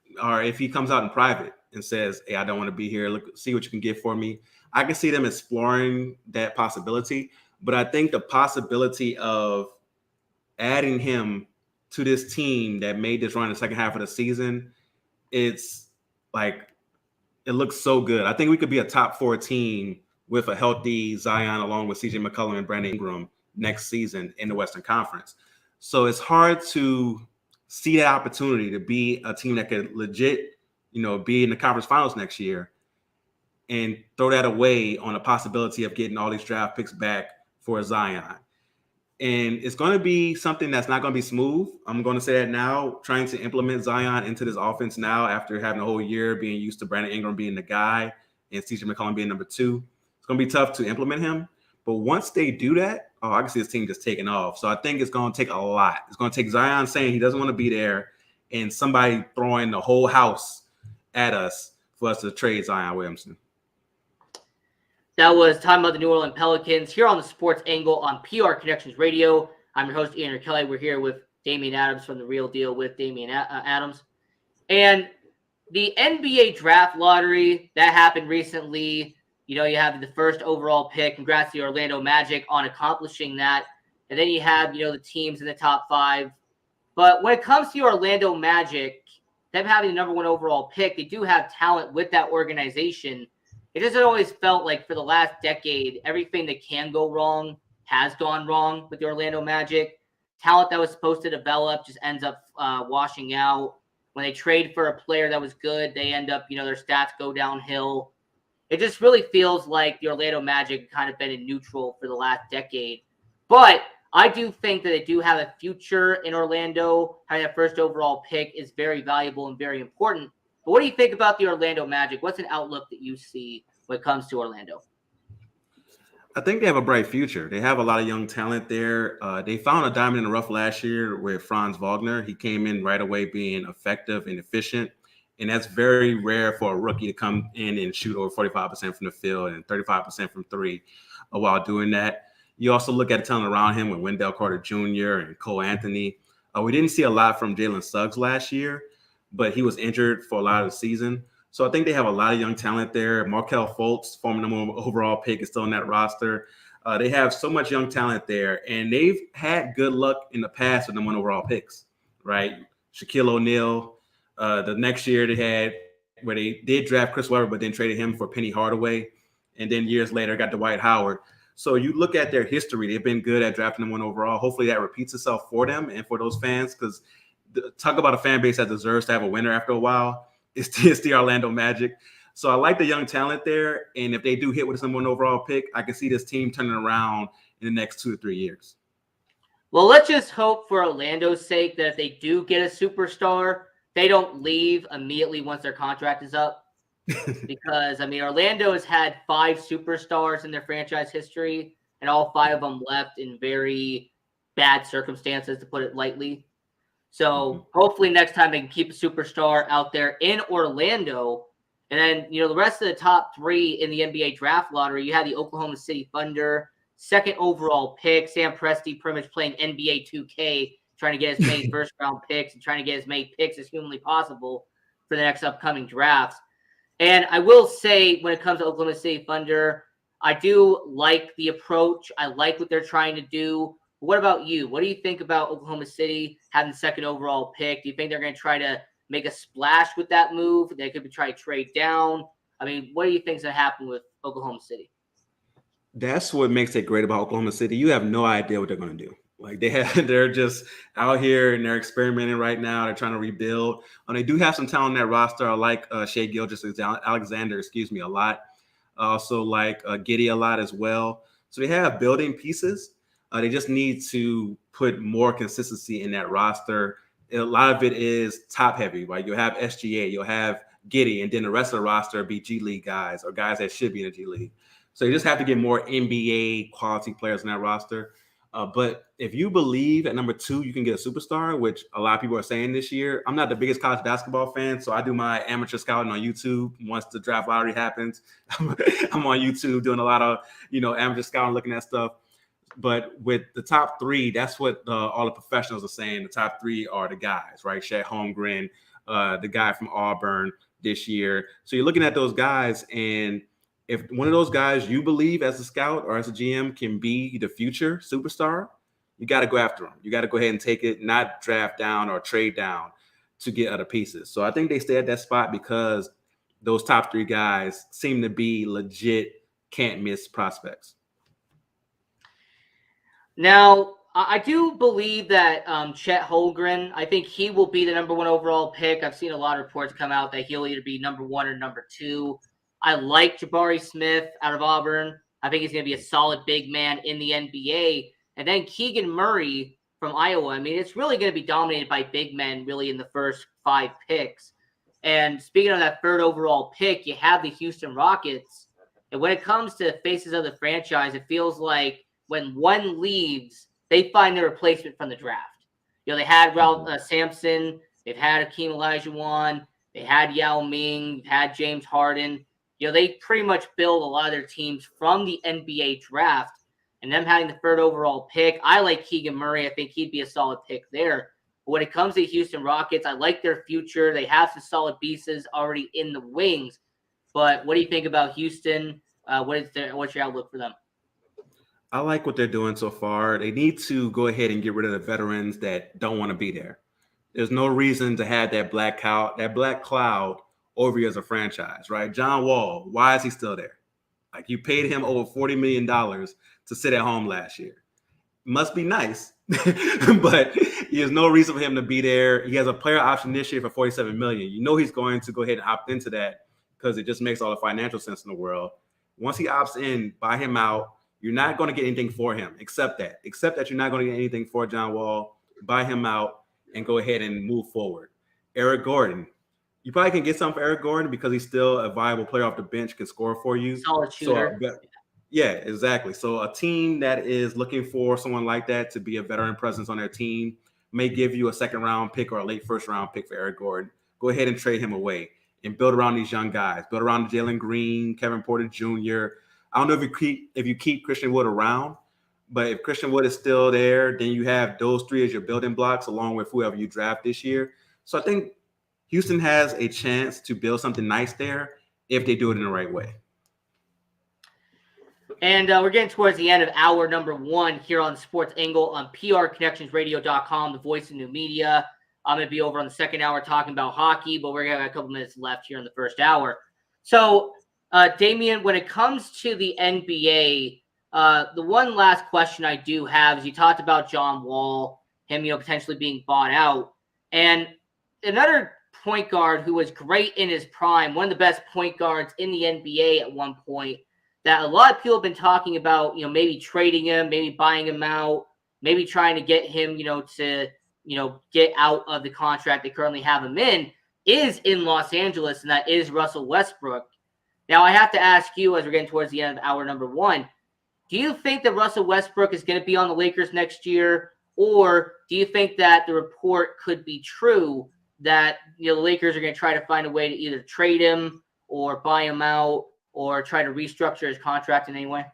he comes out in private and says, hey, I don't want to be here, look, see what you can get for me, I can see them exploring that possibility. But I think the possibility of adding him to this team that made this run in the second half of the season, it's like, it looks so good. I think we could be a top 4 team with a healthy Zion along with CJ McCollum and Brandon Ingram next season in the Western Conference. So it's hard to see that opportunity to be a team that could legit, be in the conference finals next year and throw that away on a possibility of getting all these draft picks back for Zion. And it's going to be something that's not going to be smooth. I'm going to say that now, trying to implement Zion into this offense now after having a whole year being used to Brandon Ingram being the guy and CJ McCollum being number 2. It's going to be tough to implement him. But once they do that, I can see this team just taking off. So I think it's going to take a lot. It's going to take Zion saying he doesn't want to be there and somebody throwing the whole house at us for us to trade Zion Williamson. That was talking about the New Orleans Pelicans here on the Sports Angle on PR Connections Radio. I'm your host, Ian Kelly. We're here with Damian Adams from The Real Deal with Damian Adams. And the NBA draft lottery that happened recently, you have the first overall pick. Congrats to the Orlando Magic on accomplishing that. And then you have, the teams in the top 5. But when it comes to the Orlando Magic, them having the number 1 overall pick, they do have talent with that organization. It just always felt like for the last decade, everything that can go wrong has gone wrong with the Orlando Magic. Talent that was supposed to develop just ends up washing out. When they trade for a player that was good, they end up, their stats go downhill. It just really feels like the Orlando Magic kind of been in neutral for the last decade. But I do think that they do have a future in Orlando. Having that first overall pick is very valuable and very important. But what do you think about the Orlando Magic? What's an outlook that you see when it comes to Orlando? I think they have a bright future. They have a lot of young talent there. They found a diamond in the rough last year with Franz Wagner. He came in right away being effective and efficient. And that's very rare for a rookie to come in and shoot over 45% from the field and 35% from 3 while doing that. You also look at the talent around him with Wendell Carter Jr. and Cole Anthony. We didn't see a lot from Jalen Suggs last year, but he was injured for a lot of the season. So I think they have a lot of young talent there. Markelle Fultz, former number 1 overall pick, is still on that roster. They have so much young talent there, and they've had good luck in the past with number 1 overall picks, right? Shaquille O'Neal. The next year they had where they did draft Chris Webber, but then traded him for Penny Hardaway. And then years later got Dwight Howard. So you look at their history, they've been good at drafting them 1 overall. Hopefully that repeats itself for them and for those fans, because talk about a fan base that deserves to have a winner after a while. It's the Orlando Magic. So I like the young talent there. And if they do hit with a number 1 overall pick, I can see this team turning around in the next 2 to 3 years. Well, let's just hope for Orlando's sake that if they do get a superstar, they don't leave immediately once their contract is up. Because, Orlando has had 5 superstars in their franchise history, and all 5 of them left in very bad circumstances, to put it lightly. So hopefully next time they can keep a superstar out there in Orlando. And then, the rest of the top 3 in the NBA draft lottery, you had the Oklahoma City Thunder, 2nd overall pick, Sam Presti pretty much playing NBA 2K, trying to get as many first-round picks and trying to get as many picks as humanly possible for the next upcoming drafts. And I will say, when it comes to Oklahoma City Thunder, I do like the approach. I like what they're trying to do. What about you? What do you think about Oklahoma City having the 2nd overall pick? Do you think they're going to try to make a splash with that move? They could try to trade down. What do you think is going to happen with Oklahoma City? That's what makes it great about Oklahoma City. You have no idea what they're going to do. Like they're just out here and they're experimenting right now. They're trying to rebuild. They do have some talent on that roster. I like Shea Gilgeous-Alexander, a lot. Also like Giddey a lot as well. So they have building pieces. They just need to put more consistency in that roster. A lot of it is top heavy, right? You'll have SGA, you'll have Giddey, and then the rest of the roster be G League guys or guys that should be in the G League. So you just have to get more NBA quality players in that roster. But if you believe at number 2, you can get a superstar, which a lot of people are saying this year. I'm not the biggest college basketball fan, so I do my amateur scouting on YouTube. Once the draft lottery happens, I'm on YouTube doing a lot of, amateur scouting, looking at stuff. But with the top 3, that's what all the professionals are saying. The top 3 are the guys, right? Chet Holmgren, the guy from Auburn this year. So you're looking at those guys, and if one of those guys you believe as a scout or as a GM can be the future superstar, you got to go after them. You got to go ahead and take it, not draft down or trade down to get other pieces. So I think they stay at that spot because those top 3 guys seem to be legit can't miss prospects. Now, I do believe that Chet Holmgren, I think he will be the number 1 overall pick. I've seen a lot of reports come out that he'll either be number 1 or number 2. I like Jabari Smith out of Auburn. I think he's going to be a solid big man in the NBA. And then Keegan Murray from Iowa. It's really going to be dominated by big men really in the first 5 picks. And speaking of that 3rd overall pick, you have the Houston Rockets. And when it comes to faces of the franchise, it feels like when one leaves, they find their replacement from the draft. They had Ralph Sampson. They've had Hakeem Olajuwon. They had Yao Ming. They've had James Harden. They pretty much build a lot of their teams from the NBA draft, and them having the 3rd overall pick. I like Keegan Murray. I think he'd be a solid pick there. But when it comes to Houston Rockets, I like their future. They have some solid pieces already in the wings. But what do you think about Houston? What's your outlook for them? I like what they're doing so far. They need to go ahead and get rid of the veterans that don't want to be there. There's no reason to have that black cloud over you as a franchise, right? John Wall, why is he still there? Like, you paid him over $40 million to sit at home last year. Must be nice, but there's no reason for him to be there. He has a player option this year for $47 million. You know he's going to go ahead and opt into that because it just makes all the financial sense in the world. Once he opts in, buy him out. You're not going to get anything for him. Accept that. Accept that you're not going to get anything for John Wall. Buy him out and go ahead and move forward. Eric Gordon. You probably can get something for Eric Gordon because he's still a viable player off the bench, can score for you. Solid shooter. So, yeah, exactly. So a team that is looking for someone like that to be a veteran presence on their team may give you a second round pick or a late first round pick for Eric Gordon. Go ahead and trade him away and build around these young guys. Build around Jalen Green, Kevin Porter Jr. I don't know if you keep Christian Wood around, but if Christian Wood is still there, then you have those three as your building blocks along with whoever you draft this year. So I think Houston has a chance to build something nice there if they do it in the right way. And we're getting towards the end of hour number 1 here on Sports Angle on PRConnectionsRadio.com, the voice of new media. I'm going to be over on the second hour talking about hockey, but we're going to have a couple minutes left here in the first hour. So, Damian, when it comes to the NBA, the one last question I do have is you talked about John Wall, him, potentially being bought out. And another point guard who was great in his prime, one of the best point guards in the NBA at one point, that a lot of people have been talking about, maybe trading him, maybe buying him out, maybe trying to get him, to, get out of the contract they currently have him is in Los Angeles, and that is Russell Westbrook. Now, I have to ask you, as we're getting towards the end of hour number 1, do you think that Russell Westbrook is going to be on the Lakers next year, or do you think that the report could be true that the Lakers are going to try to find a way to either trade him or buy him out, or try to restructure his contract in any way?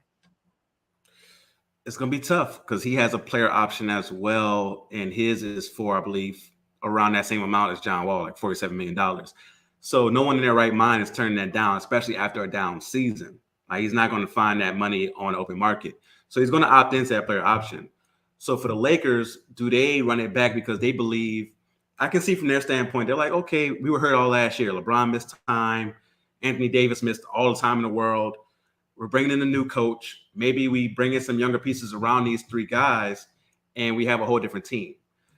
It's going to be tough because he has a player option as well, and his is for, I believe, around that same amount as John Wall, like $47 million. So no one in their right mind is turning that down, especially after a down season. Like, he's not going to find that money on the open market. So he's going to opt into that player option. So for the Lakers, do they run it back because they believe, I can see from their standpoint, they're like, okay, we were hurt all last year. LeBron missed time. Anthony Davis missed all the time in the world. We're bringing in a new coach. Maybe we bring in some younger pieces around these three guys, and we have a whole different team.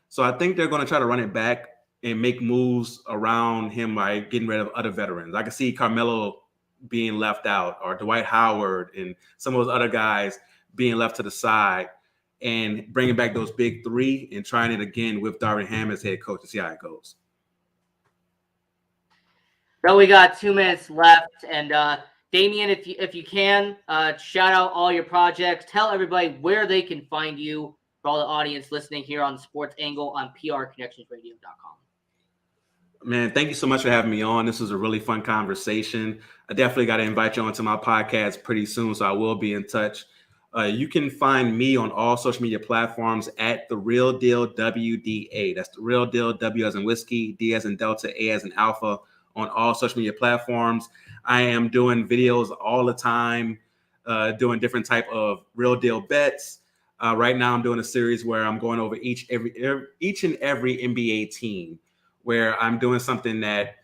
So I think they're going to try to run it back and make moves around him by getting rid of other veterans. I can see Carmelo being left out, or Dwight Howard and some of those other guys being left to the side, and bringing back those big three and trying it again with Darvin Ham as head coach to see how it goes. So we got 2 minutes left, and Damian, if you can, shout out all your projects. Tell everybody where they can find you for all the audience listening here on Sports Angle on PRConnectionsRadio.com. Man, thank you so much for having me on. This was a really fun conversation. I definitely got to invite you onto my podcast pretty soon, so I will be in touch. You can find me on all social media platforms at The Real Deal WDA. That's The Real Deal, W as in whiskey, D as in Delta, A as in alpha, on all social media platforms. I am doing videos all the time, doing different type of real deal bets. Right now, I'm doing a series where I'm going over each and every NBA team, where I'm doing something that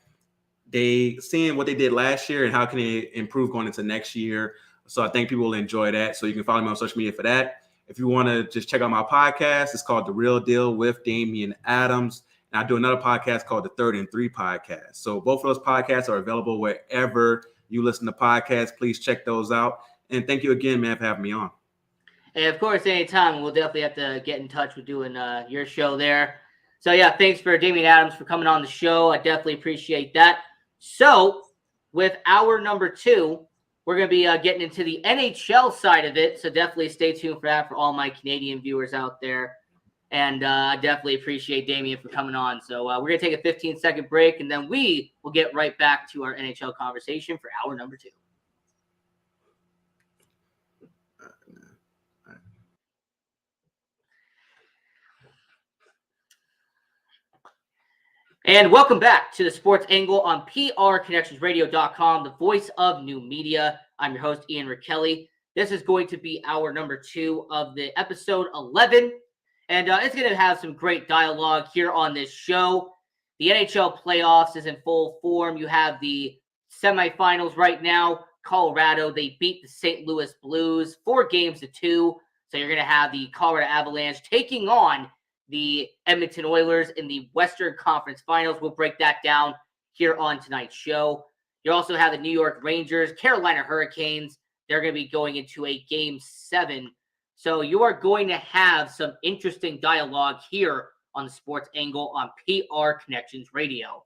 seeing what they did last year and how can they improve going into next year. So I think people will enjoy that. So you can follow me on social media for that. If you want to just check out my podcast, it's called The Real Deal with Damian Adams. And I do another podcast called the 3rd and 3 podcast. So both of those podcasts are available wherever you listen to podcasts. Please check those out. And thank you again, man, for having me on. And of course, anytime, we'll definitely have to get in touch with doing your show there. So yeah, thanks for Damian Adams for coming on the show. I definitely appreciate that. So with hour number 2, we're going to be getting into the NHL side of it. So definitely stay tuned for that for all my Canadian viewers out there. And I definitely appreciate Damian for coming on. So we're going to take a 15-second break, and then we will get right back to our NHL conversation for hour number 2. And welcome back to the Sports Angle on PRConnectionsRadio.com, the voice of new media. I'm your host, Ian Rickelli. This is going to be our number 2 of the episode 11. And it's going to have some great dialogue here on this show. The NHL playoffs is in full form. You have the semifinals right now. Colorado, they beat the St. Louis Blues 4-2. So you're going to have the Colorado Avalanche taking on the Edmonton Oilers in the Western Conference Finals. We'll break that down here on tonight's show. You also have the New York Rangers, Carolina Hurricanes. They're going to be going into a Game 7. So you are going to have some interesting dialogue here on the Sports Angle on PR Connections Radio.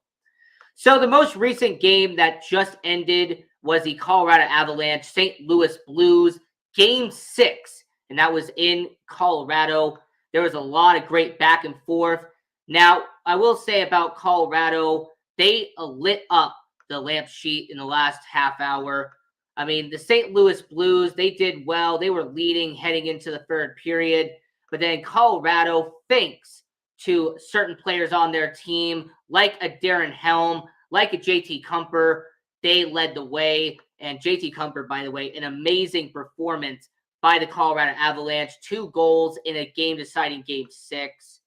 So the most recent game that just ended was the Colorado Avalanche, St. Louis Blues, Game 6. And that was in Colorado. There was a lot of great back and forth. Now, I will say about Colorado, they lit up the lamp sheet in the last half hour. I mean, the St. Louis Blues, they did well. They were leading heading into the third period. But then Colorado, thanks to certain players on their team, like a Darren Helm, like a JT Kumper, they led the way. And JT Kumper, by the way, an amazing performance by the Colorado Avalanche, 2 goals in a game-deciding Game 6.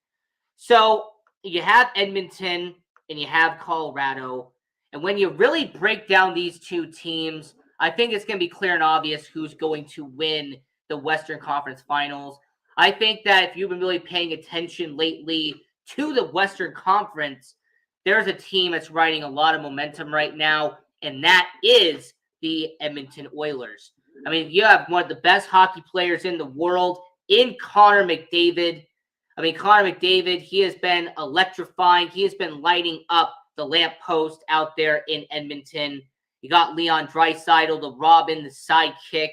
So you have Edmonton and you have Colorado. And when you really break down these two teams, I think it's going to be clear and obvious who's going to win the Western Conference Finals. I think that if you've been really paying attention lately to the Western Conference, there's a team that's riding a lot of momentum right now, and that is the Edmonton Oilers. I mean, you have one of the best hockey players in the world in Connor McDavid. I mean, Connor McDavid, he has been electrifying. He has been lighting up the lamppost out there in Edmonton. You got Leon Draisaitl, the Robin, the sidekick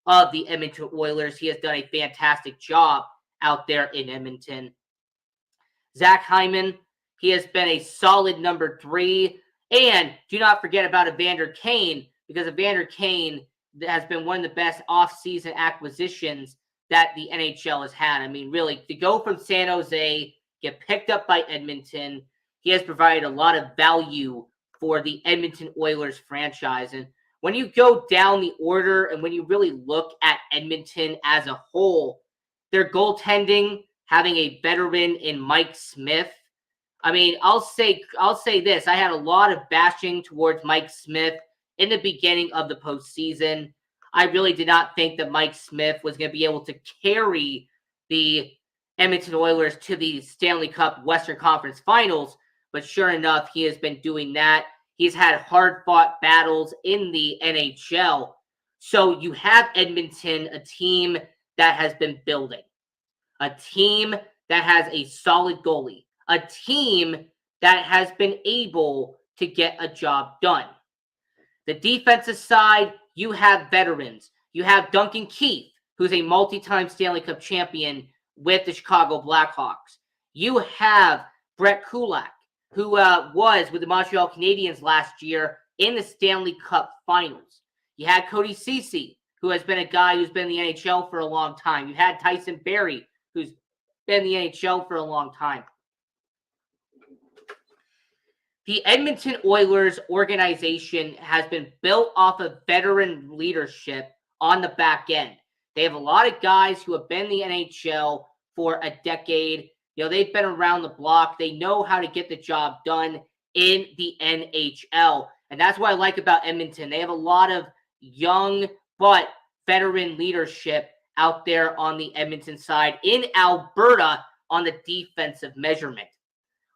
of the Edmonton Oilers. He has done a fantastic job out there in Edmonton. Zach Hyman, he has been a solid number 3. And do not forget about Evander Kane, because Evander Kane has been one of the best off-season acquisitions that the NHL has had. I mean, really, to go from San Jose, get picked up by Edmonton, he has provided a lot of value for the Edmonton Oilers franchise. And when you go down the order and when you really look at Edmonton as a whole, their goaltending, having a veteran in Mike Smith. I mean, I'll say this. I had a lot of bashing towards Mike Smith in the beginning of the postseason. I really did not think that Mike Smith was going to be able to carry the Edmonton Oilers to the Stanley Cup Western Conference Finals, but sure enough, he has been doing that. He's had hard-fought battles in the NHL. So you have Edmonton, a team that has been building, a team that has a solid goalie, a team that has been able to get a job done. The defensive side, you have veterans. You have Duncan Keith, who's a multi-time Stanley Cup champion with the Chicago Blackhawks. You have Brett Kulak, who was with the Montreal Canadiens last year in the Stanley Cup Finals. You had Cody Ceci, who has been a guy who's been in the NHL for a long time. You had Tyson Barrie, who's been in the NHL for a long time. The Edmonton Oilers organization has been built off of veteran leadership on the back end. They have a lot of guys who have been in the NHL for a decade. You know, they've been around the block. They know how to get the job done in the NHL. And that's what I like about Edmonton. They have a lot of young but veteran leadership out there on the Edmonton side. In Alberta, on the defensive measurement.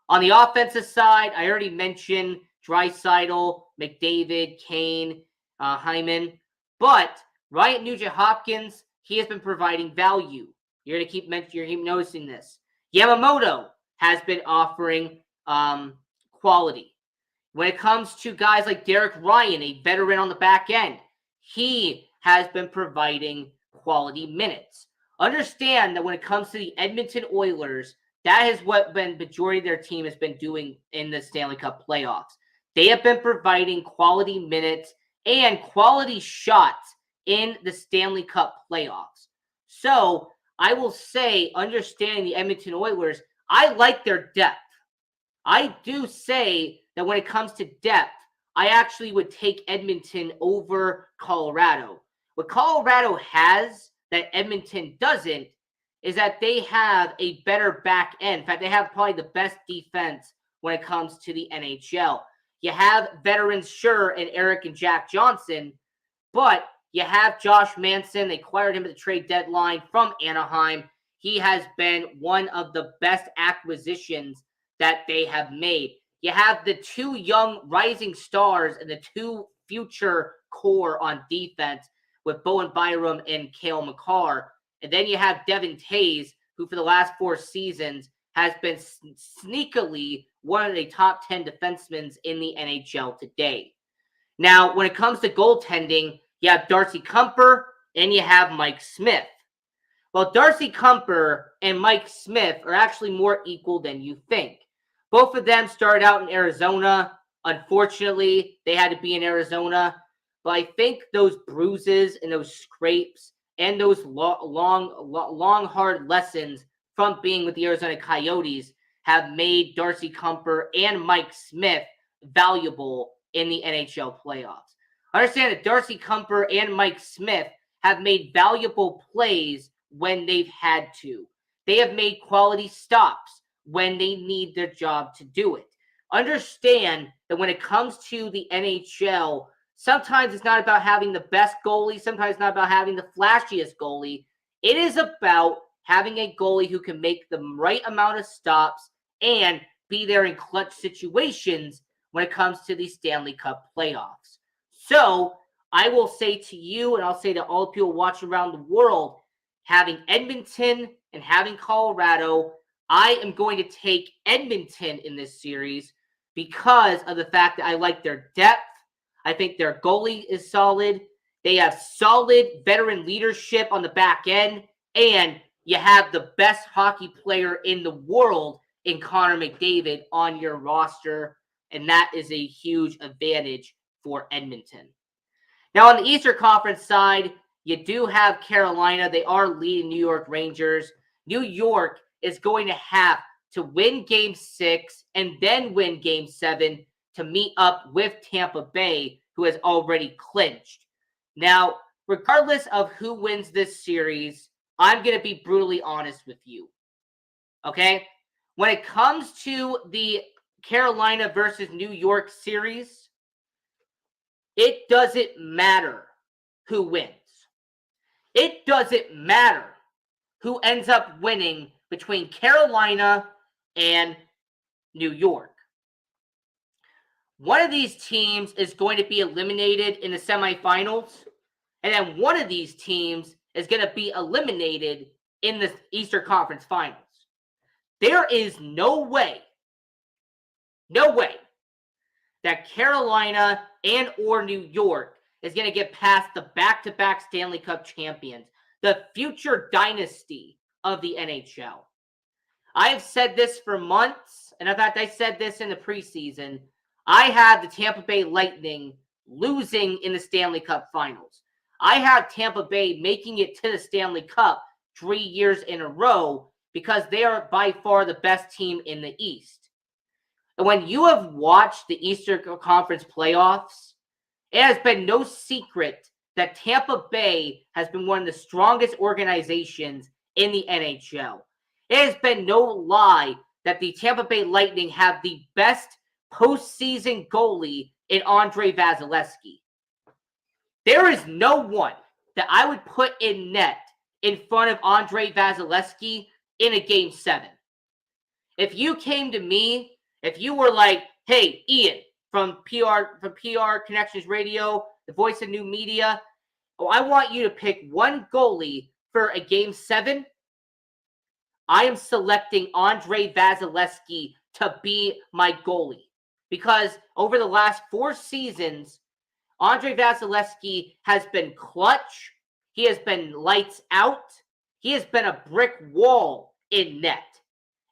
On the offensive side, I already mentioned Draisaitl, McDavid, Kane, Hyman. But Ryan Nugent-Hopkins, he has been providing value. You're going to keep noticing this. Yamamoto has been offering quality. When it comes to guys like Derek Ryan, a veteran on the back end, he has been providing quality minutes. Understand that when it comes to the Edmonton Oilers, that is what the majority of their team has been doing in the Stanley Cup playoffs. They have been providing quality minutes and quality shots in the Stanley Cup playoffs. So I will say, understanding the Edmonton Oilers, I like their depth. I do say that when it comes to depth, I actually would take Edmonton over Colorado. What Colorado has that Edmonton doesn't is that they have a better back end. In fact, they have probably the best defense when it comes to the NHL. You have veterans, sure, and Eric and Jack Johnson, but you have Josh Manson. They acquired him at the trade deadline from Anaheim. He has been one of the best acquisitions that they have made. You have the two young rising stars and the two future core on defense with Bowen Byram and Cale Makar. And then you have Devin Tays, who for the last 4 seasons has been sneakily one of the top 10 defensemen in the NHL today. Now, when it comes to goaltending, you have Darcy Kuemper and you have Mike Smith. Well, Darcy Kuemper and Mike Smith are actually more equal than you think. Both of them started out in Arizona. Unfortunately, they had to be in Arizona. But I think those bruises and those scrapes and those long, hard lessons from being with the Arizona Coyotes have made Darcy Kuemper and Mike Smith valuable in the NHL playoffs. Understand that Darcy Kuemper and Mike Smith have made valuable plays when they've had to. They have made quality stops when they need their job to do it. Understand that when it comes to the NHL, sometimes it's not about having the best goalie. Sometimes it's not about having the flashiest goalie. It is about having a goalie who can make the right amount of stops and be there in clutch situations when it comes to the Stanley Cup playoffs. So I will say to you, and I'll say to all people watching around the world, having Edmonton and having Colorado, I am going to take Edmonton in this series because of the fact that I like their depth. I think their goalie is solid. They have solid veteran leadership on the back end, and you have the best hockey player in the world in Connor McDavid on your roster, and that is a huge advantage for Edmonton. Now, on the Eastern Conference side, you do have Carolina. They are leading New York Rangers. New York is going to have to win Game 6 and then win Game 7 to meet up with Tampa Bay, who has already clinched. Now, regardless of who wins this series, I'm going to be brutally honest with you. Okay? When it comes to the Carolina versus New York series, it doesn't matter who wins. It doesn't matter who ends up winning between Carolina and New York. One of these teams is going to be eliminated in the semifinals, and then one of these teams is going to be eliminated in the Eastern Conference Finals. There is no way that Carolina and or New York is going to get past the back-to-back Stanley Cup champions, the future dynasty of the NHL. I have said this for months, and in fact, I said this in the preseason. I have the Tampa Bay Lightning losing in the Stanley Cup Finals. I have Tampa Bay making it to the Stanley Cup 3 years in a row because they are by far the best team in the East. And when you have watched the Eastern Conference playoffs, it has been no secret that Tampa Bay has been one of the strongest organizations in the NHL. It has been no lie that the Tampa Bay Lightning have the best postseason goalie in Andre Vasilevsky. There is no one that I would put in net in front of Andre Vasilevsky in a Game 7. If you came to me, if you were like, hey, Ian, from PR Connections Radio, the voice of new media, I want you to pick one goalie for a Game 7, I am selecting Andre Vasilevsky to be my goalie. Because over the last 4 seasons, Andre Vasilevsky has been clutch. He has been lights out. He has been a brick wall in net.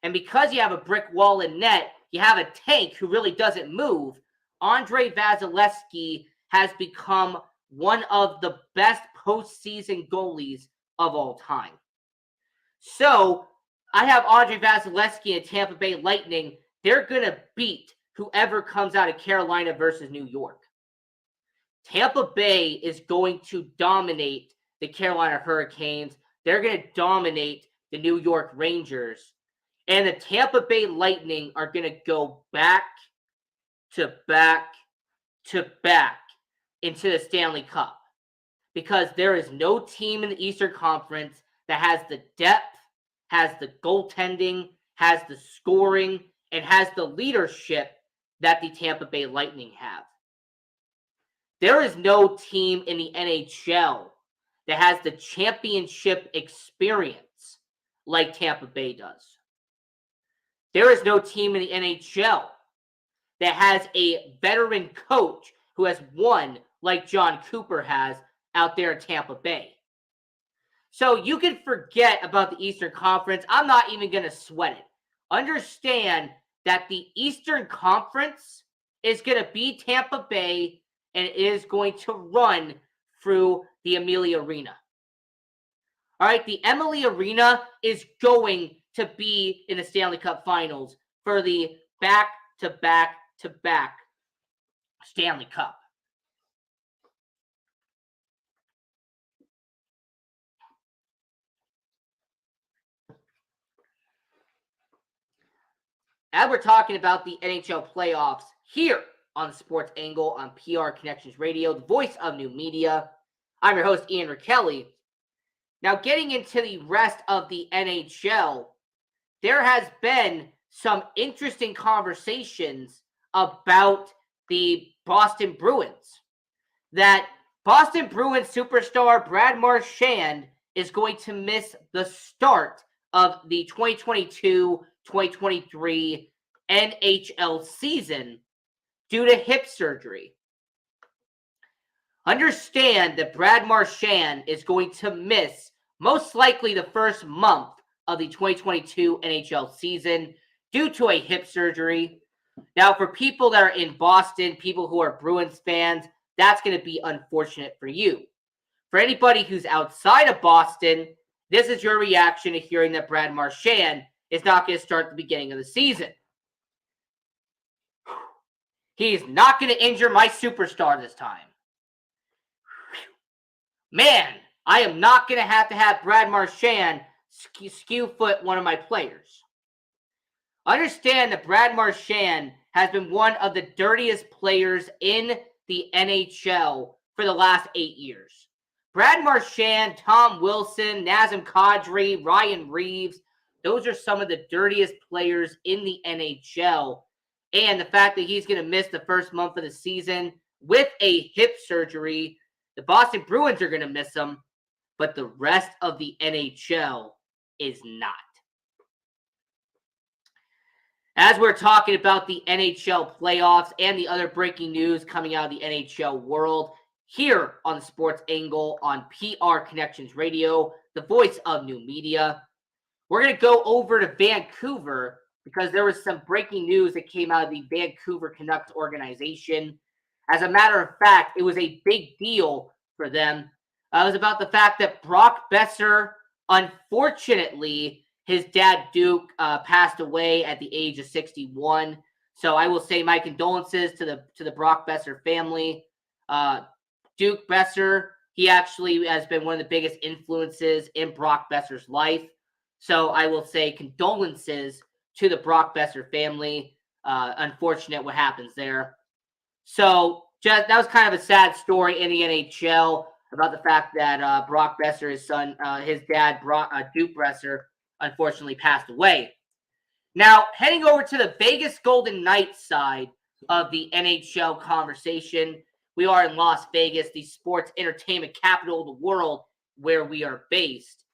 And because you have a brick wall in net, you have a tank who really doesn't move. Andre Vasilevsky has become one of the best postseason goalies of all time. So I have Andre Vasilevsky and Tampa Bay Lightning they're going to beat whoever comes out of Carolina versus New York. Tampa Bay is going to dominate the Carolina Hurricanes. They're going to dominate the New York Rangers. And the Tampa Bay Lightning are going to go back to back to back into the Stanley Cup. Because there is no team in the Eastern Conference that has the depth, has the goaltending, has the scoring, and has the leadership that the Tampa Bay Lightning have. There is no team in the NHL that has the championship experience like Tampa Bay does. There is no team in the NHL that has a veteran coach who has won like John Cooper has out there in Tampa Bay. So you can forget about the Eastern Conference. I'm not even going to sweat it. Understand that the Eastern Conference is going to be Tampa Bay and is going to run through the Amalie Arena. All right, the Amalie Arena is going to be in the Stanley Cup Finals for the back-to-back-to-back Stanley Cup. As we're talking about the NHL playoffs here on the Sports Angle on PR Connections Radio, the voice of new media, I'm your host, Ian Rakelli. Now, getting into the rest of the NHL, there has been some interesting conversations about the Boston Bruins. That Boston Bruins superstar Brad Marchand is going to miss the start of the 2022-2023 NHL season due to hip surgery. Understand that Brad Marchand is going to miss most likely the first month of the 2022 NHL season due to a hip surgery. Now, for people that are in Boston, people who are Bruins fans, that's going to be unfortunate for you. For anybody who's outside of Boston, this is your reaction to hearing that Brad Marchand is not going to start at the beginning of the season. He's not going to injure my superstar this time. Man, I am not going to have Brad Marchand skew foot one of my players. Understand that Brad Marchand has been one of the dirtiest players in the NHL for the last 8 years. Brad Marchand, Tom Wilson, Nazem Kadri, Ryan Reeves, those are some of the dirtiest players in the NHL. And the fact that he's going to miss the first month of the season with a hip surgery, the Boston Bruins are going to miss him, but the rest of the NHL is not. As we're talking about the NHL playoffs and the other breaking news coming out of the NHL world, here on the Sports Angle on PR Connections Radio, the voice of new media, we're going to go over to Vancouver because there was some breaking news that came out of the Vancouver Canucks organization. As a matter of fact, it was a big deal for them. It was about the fact that Brock Besser, unfortunately, his dad, Duke, passed away at the age of 61. So I will say my condolences to the Brock Besser family. Duke Besser, he actually has been one of the biggest influences in Brock Besser's life. So I will say condolences to the Brock Besser family. Unfortunate what happens there. So that was kind of a sad story in the NHL about the fact that Brock Besser, his son, his dad, Duke Besser, unfortunately passed away. Now, heading over to the Vegas Golden Knights side of the NHL conversation, we are in Las Vegas, the sports entertainment capital of the world where we are based.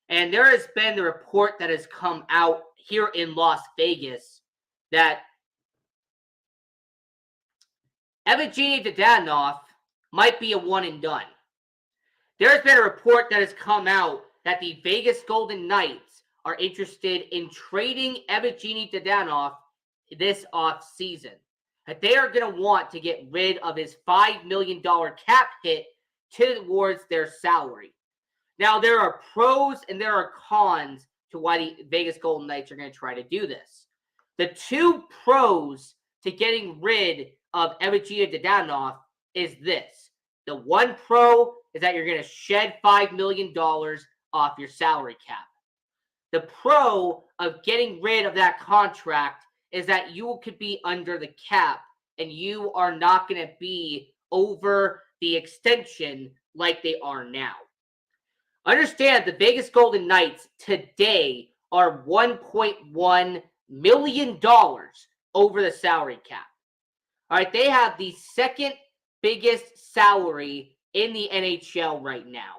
And there has been the report that has come out here in Las Vegas that Evgeny Dadonov might be a one and done. There has been a report that has come out that the Vegas Golden Knights are interested in trading Evgeny Dadonov this offseason. That they are going to want to get rid of his $5 million cap hit towards their salary. Now, there are pros and there are cons to why the Vegas Golden Knights are going to try to do this. The two pros to getting rid of Evgeny Dadonov is this. The one pro is that you're going to shed $5 million off your salary cap. The pro of getting rid of that contract is that you could be under the cap and you are not going to be over the extension like they are now. Understand the Vegas Golden Knights today are $1.1 million over the salary cap. All right, they have the second biggest salary in the NHL right now.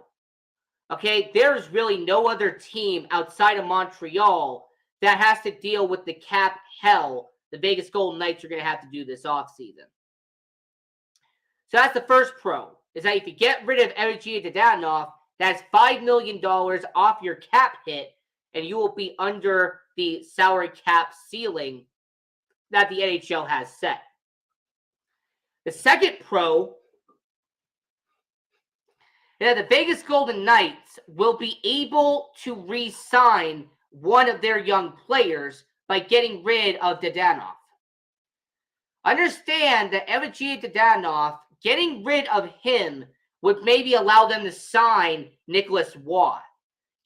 Okay, there's really no other team outside of Montreal that has to deal with the cap hell the Vegas Golden Knights are going to have to do this offseason. So that's the first pro, is that if you get rid of Evgeny Dadonov, that's $5 million off your cap hit, and you will be under the salary cap ceiling that the NHL has set. The second pro is that the Vegas Golden Knights will be able to re-sign one of their young players by getting rid of Dadonov. Understand that Evgeny Dadonov, getting rid of him would maybe allow them to sign Nicholas Waugh.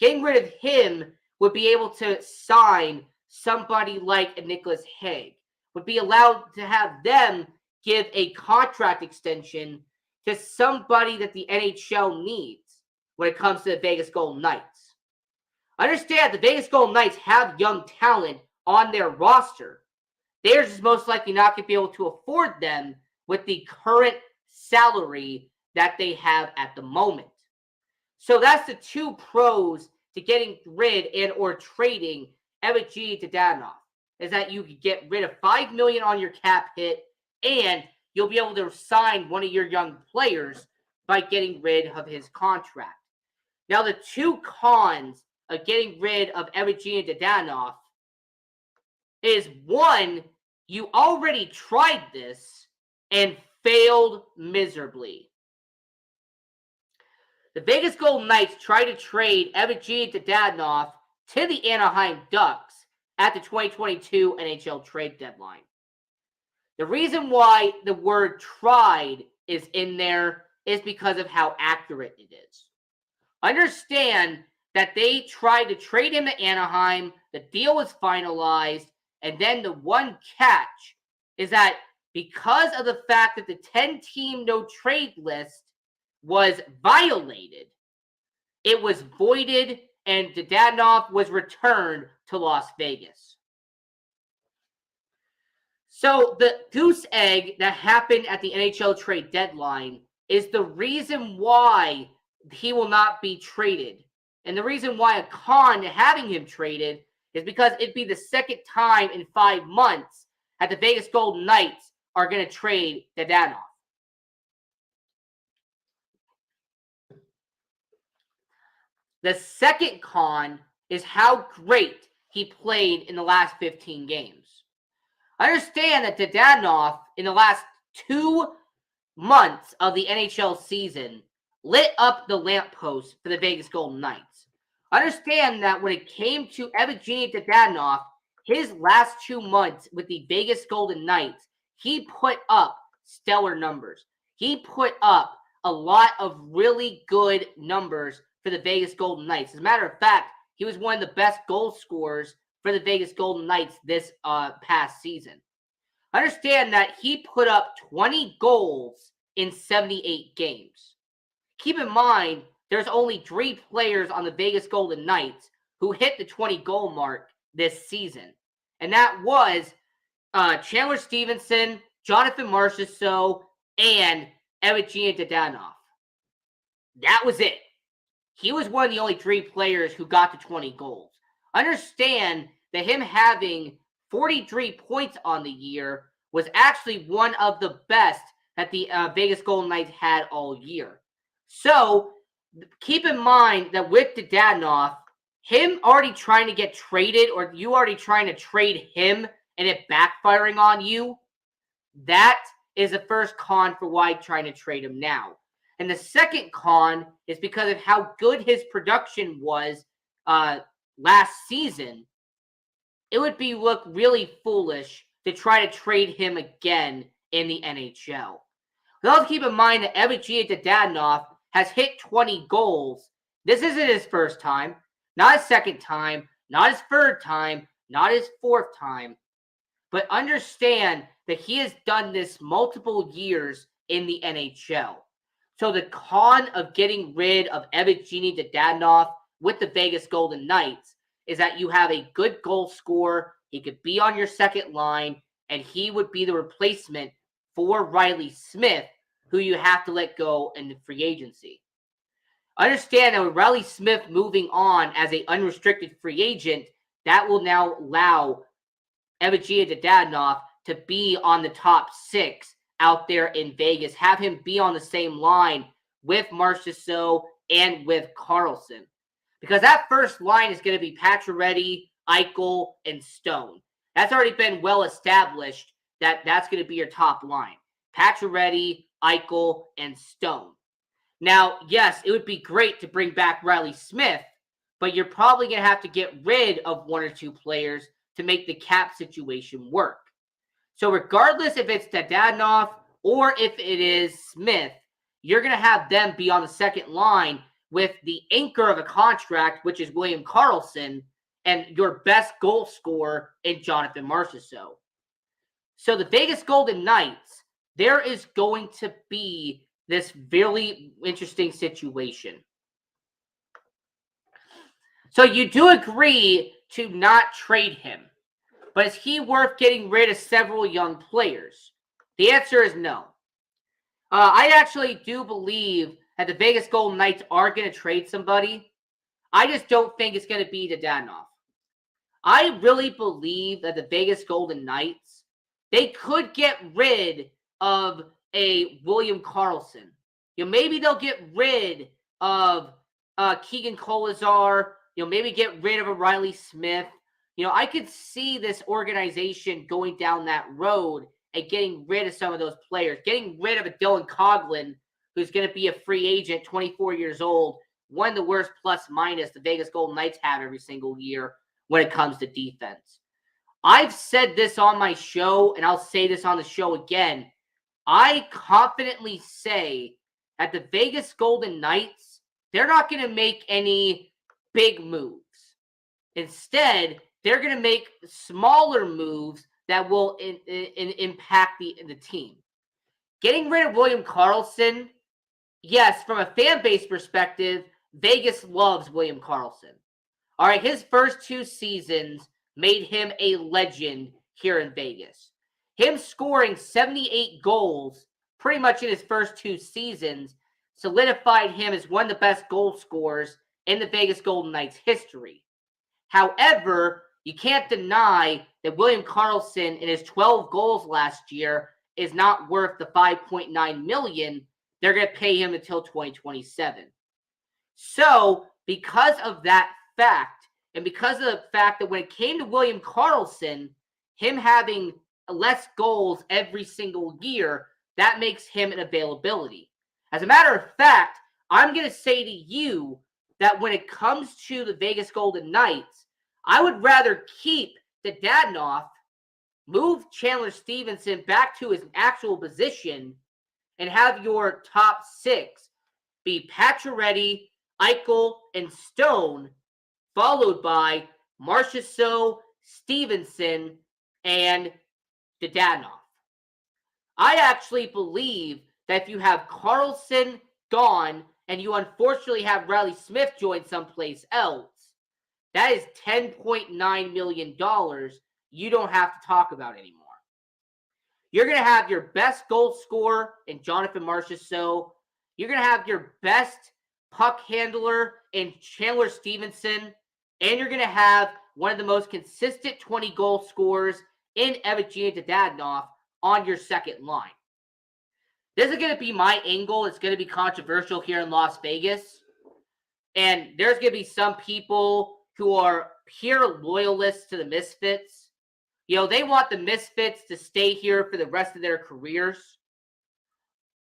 Getting rid of him would be able to sign somebody like a Nicholas Hague. Would be allowed to have them give a contract extension to somebody that the NHL needs when it comes to the Vegas Golden Knights. Understand the Vegas Golden Knights have young talent on their roster. They're just most likely not going to be able to afford them with the current salary that they have at the moment. So that's the two pros to getting rid and or trading Evgeny Dadonov, is that you could get rid of $5 million on your cap hit, and you'll be able to sign one of your young players by getting rid of his contract. Now, the two cons of getting rid of Evgeny Dadonov is, one, you already tried this and failed miserably. The Vegas Golden Knights tried to trade Evgeny Dadonov to the Anaheim Ducks at the 2022 NHL trade deadline. The reason why the word tried is in there is because of how accurate it is. Understand that they tried to trade him to Anaheim, the deal was finalized, and then the one catch is that because of the fact that the 10-team no-trade list was violated, it was voided and Dadonov was returned to Las Vegas. So the goose egg that happened at the NHL trade deadline is the reason why he will not be traded. And the reason why a con to having him traded is because it'd be the second time in 5 months that the Vegas Golden Knights are going to trade Dadonov. The second con is how great he played in the last 15 games. I understand that Dadonov, in the last 2 months of the NHL season, lit up the lamppost for the Vegas Golden Knights. Understand that when it came to Evgeny Dadonov, his last 2 months with the Vegas Golden Knights, he put up stellar numbers. He put up a lot of really good numbers for the Vegas Golden Knights. As a matter of fact, he was one of the best goal scorers for the Vegas Golden Knights this past season. Understand that he put up 20 goals in 78 games. Keep in mind, there's only 3 players on the Vegas Golden Knights who hit the 20-goal mark this season. And that was Chandler Stevenson, Jonathan Marchessault, and Evgeny Dadonov. That was it. He was one of the only 3 players who got to 20 goals. Understand that him having 43 points on the year was actually one of the best that the Vegas Golden Knights had all year. So keep in mind that with Dadonov, him already trying to get traded, or you already trying to trade him and it backfiring on you, that is the first con for why trying to trade him now. And the second con is because of how good his production was last season. it would look really foolish to try to trade him again in the NHL. We also keep in mind that Evgeny Dadonov has hit 20 goals. This isn't his first time, not his second time, not his third time, not his fourth time. But understand that he has done this multiple years in the NHL. So the con of getting rid of Evgeny Dadonov with the Vegas Golden Knights is that you have a good goal scorer. He could be on your second line, and he would be the replacement for Riley Smith, who you have to let go in the free agency. Understand that with Riley Smith moving on as an unrestricted free agent, that will now allow Evgeny Dadonov to be on the top 6 out there in Vegas. Have him be on the same line with Marchessault and with Karlsson. Because that first line is going to be Pacioretty, Eichel, and Stone. That's already been well established that that's going to be your top line. Pacioretty, Eichel, and Stone. Now, yes, it would be great to bring back Riley Smith, but you're probably going to have to get rid of one or two players to make the cap situation work. So regardless if it's Dadonov or if it is Smith, you're going to have them be on the second line with the anchor of a contract, which is William Karlsson, and your best goal scorer in Jonathan Marchessault. So the Vegas Golden Knights, there is going to be this really interesting situation. So you do agree to not trade him, but is he worth getting rid of several young players? The answer is no. I actually do believe that the Vegas Golden Knights are going to trade somebody. I just don't think it's going to be Dadonov. I really believe that the Vegas Golden Knights, they could get rid of a William Karlsson. Maybe they'll get rid of Keegan Kolesar. Maybe get rid of a Riley Smith. I could see this organization going down that road and getting rid of some of those players. Getting rid of a Dylan Coghlan, who's going to be a free agent, 24 years old. One of the worst plus-minus the Vegas Golden Knights have every single year when it comes to defense. I've said this on my show, and I'll say this on the show again. I confidently say that the Vegas Golden Knights, they're not going to make any big moves. Instead, they're going to make smaller moves that will impact the team. Getting rid of William Karlsson, yes, from a fan base perspective, Vegas loves William Karlsson. All right, his first 2 seasons made him a legend here in Vegas. Him scoring 78 goals pretty much in his first 2 seasons solidified him as one of the best goal scorers in the Vegas Golden Knights history. However, you can't deny that William Karlsson in his 12 goals last year is not worth the $5.9 million they're going to pay him until 2027. So, because of that fact, and because of the fact that when it came to William Karlsson, him having less goals every single year, that makes him an availability. As a matter of fact, I'm going to say to you that when it comes to the Vegas Golden Knights, I would rather keep the Dadonov, move Chandler Stevenson back to his actual position, and have your top 6 be Pacioretty, Eichel, and Stone, followed by Marchessault, Stevenson, and Dadonov. I actually believe that if you have Karlsson gone and you unfortunately have Riley Smith join someplace else, that is $10.9 million you don't have to talk about anymore. You're going to have your best goal scorer in Jonathan Marchessault. You're going to have your best puck handler in Chandler Stevenson. And you're going to have one of the most consistent 20-goal scorers in Evgeny Dadonov on your second line. This is going to be my angle. It's going to be controversial here in Las Vegas. And there's going to be some people who are pure loyalists to the Misfits. They want the Misfits to stay here for the rest of their careers.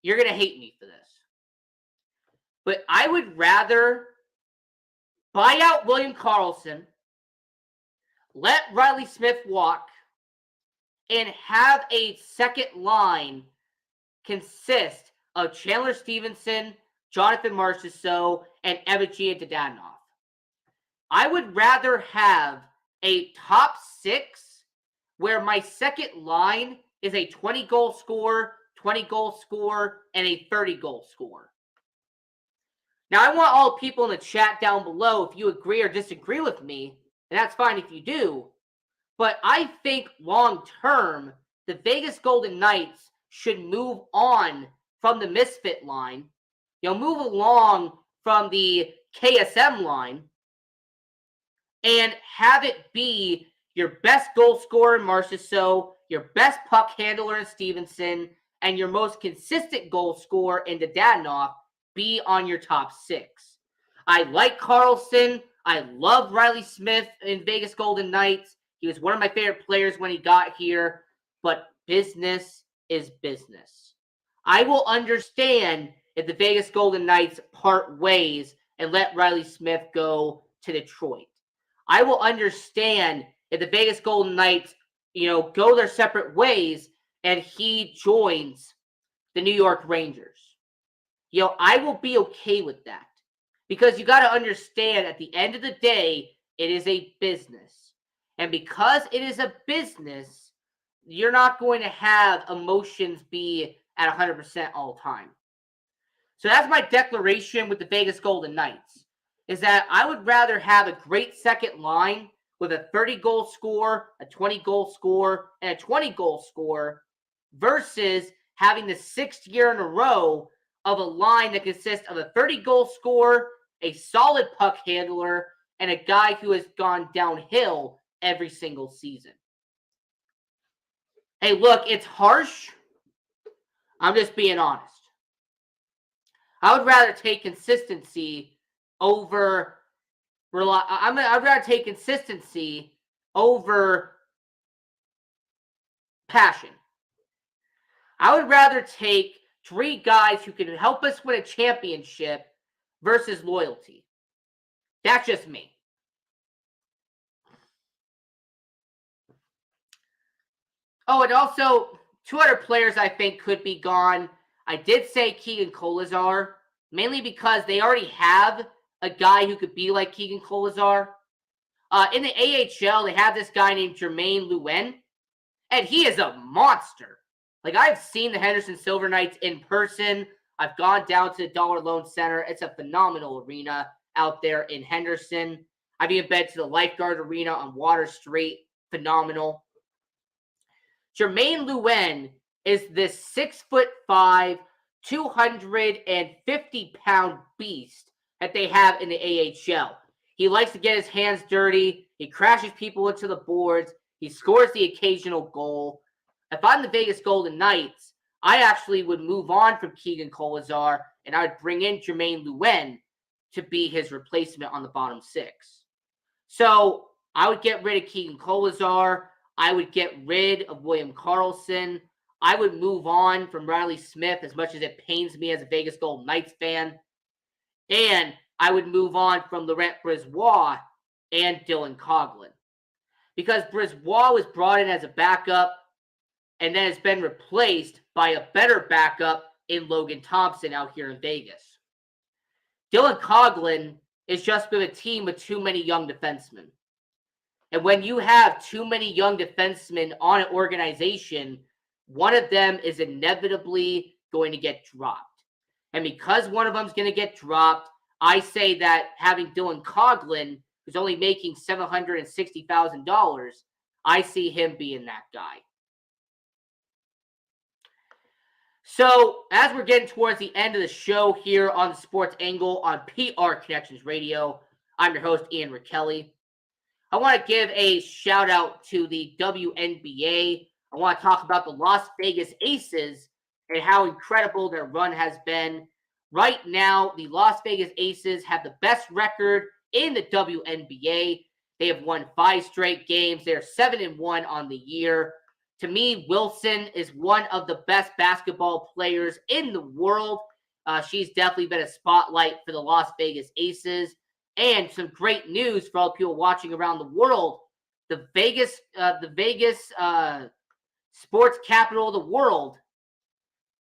You're going to hate me for this. But I would rather buy out William Karlsson, let Riley Smith walk, and have a second line consist of Chandler Stevenson, Jonathan Marchessault, and Evgeny Dadonov. I would rather have a top six where my second line is a 20-goal scorer, 20-goal scorer, and a 30-goal scorer. Now, I want all people in the chat down below if you agree or disagree with me, and that's fine if you do. But I think long-term, the Vegas Golden Knights should move on from the misfit line, move along from the KSM line, and have it be your best goal scorer in Marchessault, your best puck handler in Stevenson, and your most consistent goal scorer in Dadonov be on your top six. I like Karlsson. I love Riley Smith in Vegas Golden Knights. He was one of my favorite players when he got here, but business is business. I will understand if the Vegas Golden Knights part ways and let Riley Smith go to Detroit. I will understand if the Vegas Golden Knights, go their separate ways and he joins the New York Rangers. I will be okay with that because you got to understand at the end of the day, it is a business. And because it is a business, you're not going to have emotions be at 100% all the time. So that's my declaration with the Vegas Golden Knights, is that I would rather have a great second line with a 30-goal scorer, a 20-goal scorer, and a 20-goal scorer versus having the sixth year in a row of a line that consists of a 30-goal scorer, a solid puck handler, and a guy who has gone downhill every single season. Hey, look, it's harsh. I'm just being honest. I would rather take consistency over I'd rather take consistency over passion. I would rather take three guys who can help us win a championship versus loyalty. That's just me. Oh, and also, two other players I think could be gone. I did say Keegan Kolesar, mainly because they already have a guy who could be like Keegan Kolesar. In the AHL, they have this guy named Jermaine Luen, and he is a monster. Like, I've seen the Henderson Silver Knights in person. I've gone down to the Dollar Loan Center. It's a phenomenal arena out there in Henderson. I've even been to the Lifeguard Arena on Water Street. Phenomenal. Jermaine Luen is this 6'5", 250-pound beast that they have in the AHL. He likes to get his hands dirty. He crashes people into the boards. He scores the occasional goal. If I'm the Vegas Golden Knights, I actually would move on from Keegan Kolesar, and I would bring in Jermaine Luen to be his replacement on the bottom six. So I would get rid of Keegan Kolesar. I would get rid of William Karlsson. I would move on from Riley Smith, as much as it pains me as a Vegas Golden Knights fan. And I would move on from Laurent Brisebois and Dylan Coghlan. Because Brisebois was brought in as a backup and then has been replaced by a better backup in Logan Thompson out here in Vegas. Dylan Coghlan is just been a team with too many young defensemen. And when you have too many young defensemen on an organization, one of them is inevitably going to get dropped. And because one of them is going to get dropped, I say that having Dylan Coghlan, who's only making $760,000, I see him being that guy. So, as we're getting towards the end of the show here on the Sports Angle on PR Connections Radio, I'm your host, Ian Rickelli. I want to give a shout out to the WNBA. I want to talk about the Las Vegas Aces and how incredible their run has been. Right now, the Las Vegas Aces have the best record in the WNBA. They have won 5 straight games. They're 7-1 on the year. To me, Wilson is one of the best basketball players in the world. She's definitely been a spotlight for the Las Vegas Aces. And some great news for all the people watching around the world. the Vegas sports capital of the world,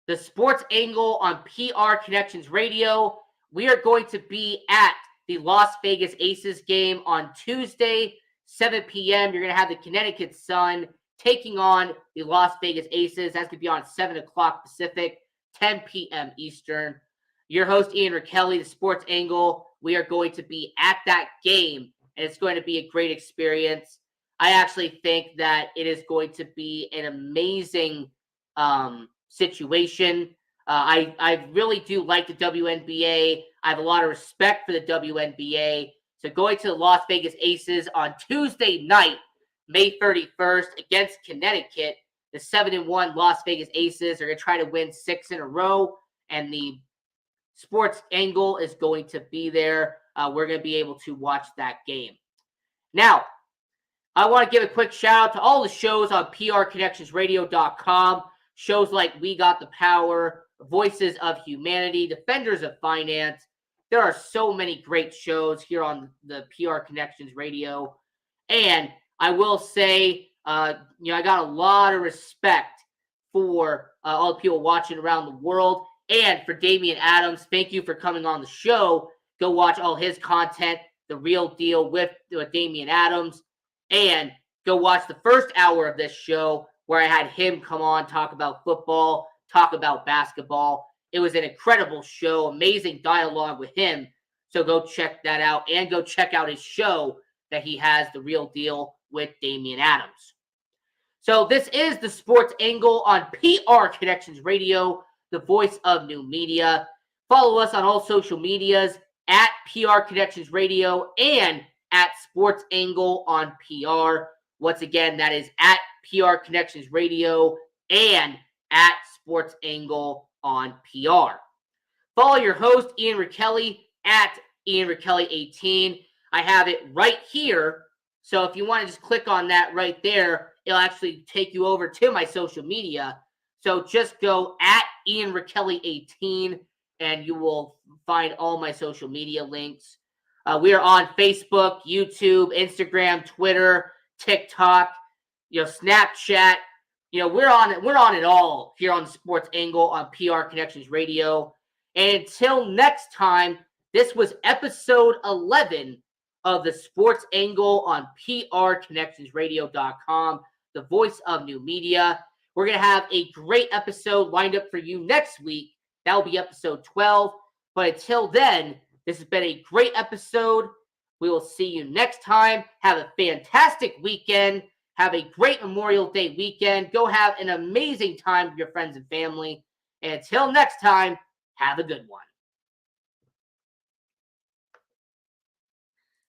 the Sports Angle on PR Connections Radio. We are going to be at the Las Vegas Aces game on Tuesday, 7 p.m. You're going to have the Connecticut Sun taking on the Las Vegas Aces. That's going to be on 7 o'clock Pacific, 10 p.m. Eastern. Your host, Ian Rakelli, the Sports Angle. We are going to be at that game, and it's going to be a great experience. I actually think that it is going to be an amazing situation. I really do like the WNBA. I have a lot of respect for the WNBA. So going to the Las Vegas Aces on Tuesday night, May 31st against Connecticut, the 7-1 Las Vegas Aces are going to try to win 6 in a row, and the Sports Angle is going to be there. We're going to be able to watch that game. Now, I want to give a quick shout out to all the shows on prconnectionsradio.com. Shows like We Got the Power, Voices of Humanity, Defenders of Finance. There are so many great shows here on the PR Connections Radio. And I will say, I got a lot of respect for all the people watching around the world. And for Damian Adams, thank you for coming on the show. Go watch all his content, The Real Deal with Damian Adams. And go watch the first hour of this show where I had him come on, talk about football, talk about basketball. It was an incredible show, amazing dialogue with him. So go check that out, and go check out his show that he has, The Real Deal with Damian Adams. So this is the Sports Angle on PR Connections Radio, the voice of new media. Follow us on all social medias at PR Connections Radio and at Sports Angle on PR. Once again, that is at PR Connections Radio and at Sports Angle on PR. Follow your host, Ian Rakelli, at Ian Rakelli 18. I have it right here. So if you want to just click on that right there, it'll actually take you over to my social media. So just go at Ian Rakelli 18 and you will find all my social media links. We are on Facebook, YouTube, Instagram, Twitter, TikTok, Snapchat. We're on it all here on the Sports Angle on PR Connections Radio. And until next time, this was episode 11 of the Sports Angle on prconnectionsradio.com, the voice of new media. We're going to have a great episode lined up for you next week. That will be episode 12. But until then, this has been a great episode. We will see you next time. Have a fantastic weekend. Have a great Memorial Day weekend. Go have an amazing time with your friends and family. And until next time, have a good one.